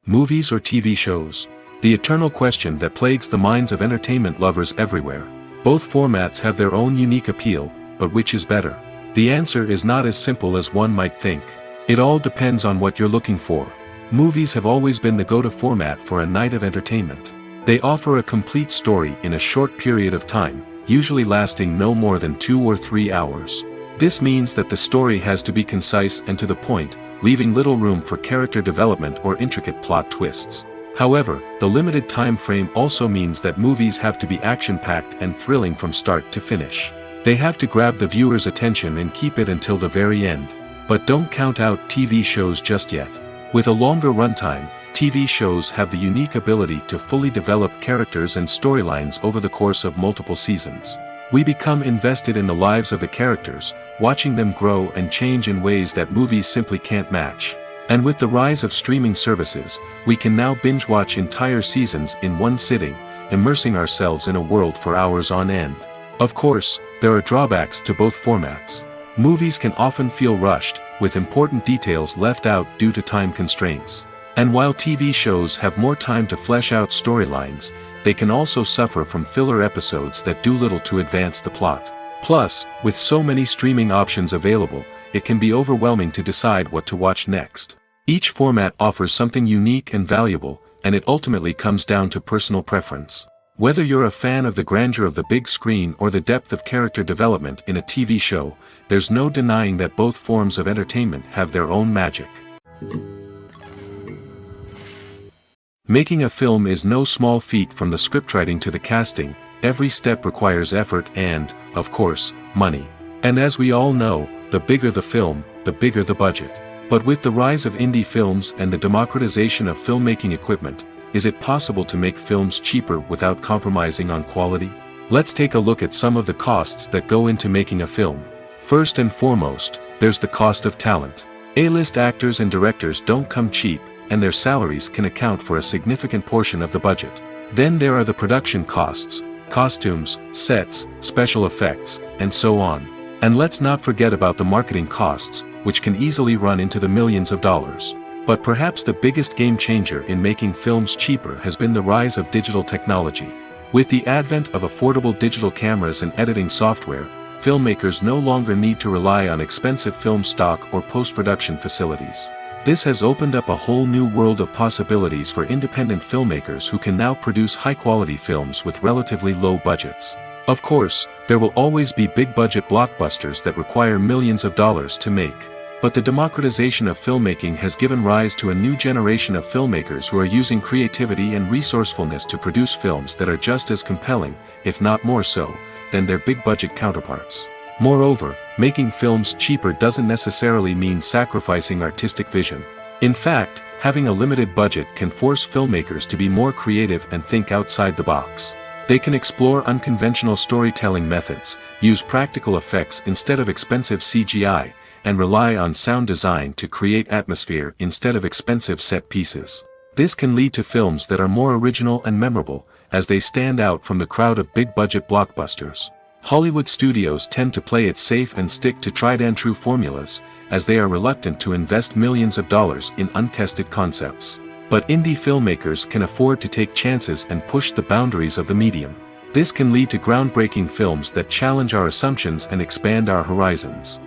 Movies or TV shows? The eternal question that plagues the minds of entertainment lovers everywhere. Both formats have their own unique appeal, but which is better? The answer is not as simple as one might think. It all depends on what you're looking for. Movies have always been the go-to format for a night of entertainment. They offer a complete story in a short period of time, usually lasting no more than 2 or 3 hours. This means that the story has to be concise and to the point, leaving little room for character development or intricate plot twists. However, the limited time frame also means that movies have to be action-packed and thrilling from start to finish. They have to grab the viewer's attention and keep it until the very end. But don't count out TV shows just yet. With a longer runtime, TV shows have the unique ability to fully develop characters and storylines over the course of multiple seasons. We become invested in the lives of the characters, watching them grow and change in ways that movies simply can't match. And with the rise of streaming services, we can now binge-watch entire seasons in one sitting, immersing ourselves in a world for hours on end. Of course, there are drawbacks to both formats. Movies can often feel rushed, with important details left out due to time constraints. And while TV shows have more time to flesh out storylines, they can also suffer from filler episodes that do little to advance the plot. Plus, with so many streaming options available, it can be overwhelming to decide what to watch next. Each format offers something unique and valuable, and it ultimately comes down to personal preference. Whether you're a fan of the grandeur of the big screen or the depth of character development in a TV show, there's no denying that both forms of entertainment have their own magic. Making a film is no small feat. From the scriptwriting to the casting, every step requires effort and, of course, money. And as we all know, the bigger the film, the bigger the budget. But with the rise of indie films and the democratization of filmmaking equipment, is it possible to make films cheaper without compromising on quality? Let's take a look at some of the costs that go into making a film. First and foremost, there's the cost of talent. A-list actors and directors don't come cheap, and their salaries can account for a significant portion of the budget. Then there are the production costs, costumes, sets, special effects, and so on. And let's not forget about the marketing costs, which can easily run into the millions of dollars. But perhaps the biggest game changer in making films cheaper has been the rise of digital technology. With the advent of affordable digital cameras and editing software, filmmakers no longer need to rely on expensive film stock or post-production facilities. This has opened up a whole new world of possibilities for independent filmmakers who can now produce high-quality films with relatively low budgets. Of course, there will always be big-budget blockbusters that require millions of dollars to make. But the democratization of filmmaking has given rise to a new generation of filmmakers who are using creativity and resourcefulness to produce films that are just as compelling, if not more so, than their big-budget counterparts. Moreover, making films cheaper doesn't necessarily mean sacrificing artistic vision. In fact, having a limited budget can force filmmakers to be more creative and think outside the box. They can explore unconventional storytelling methods, use practical effects instead of expensive CGI, and rely on sound design to create atmosphere instead of expensive set pieces. This can lead to films that are more original and memorable, as they stand out from the crowd of big-budget blockbusters. Hollywood studios tend to play it safe and stick to tried-and-true formulas, as they are reluctant to invest millions of dollars in untested concepts. But indie filmmakers can afford to take chances and push the boundaries of the medium. This can lead to groundbreaking films that challenge our assumptions and expand our horizons.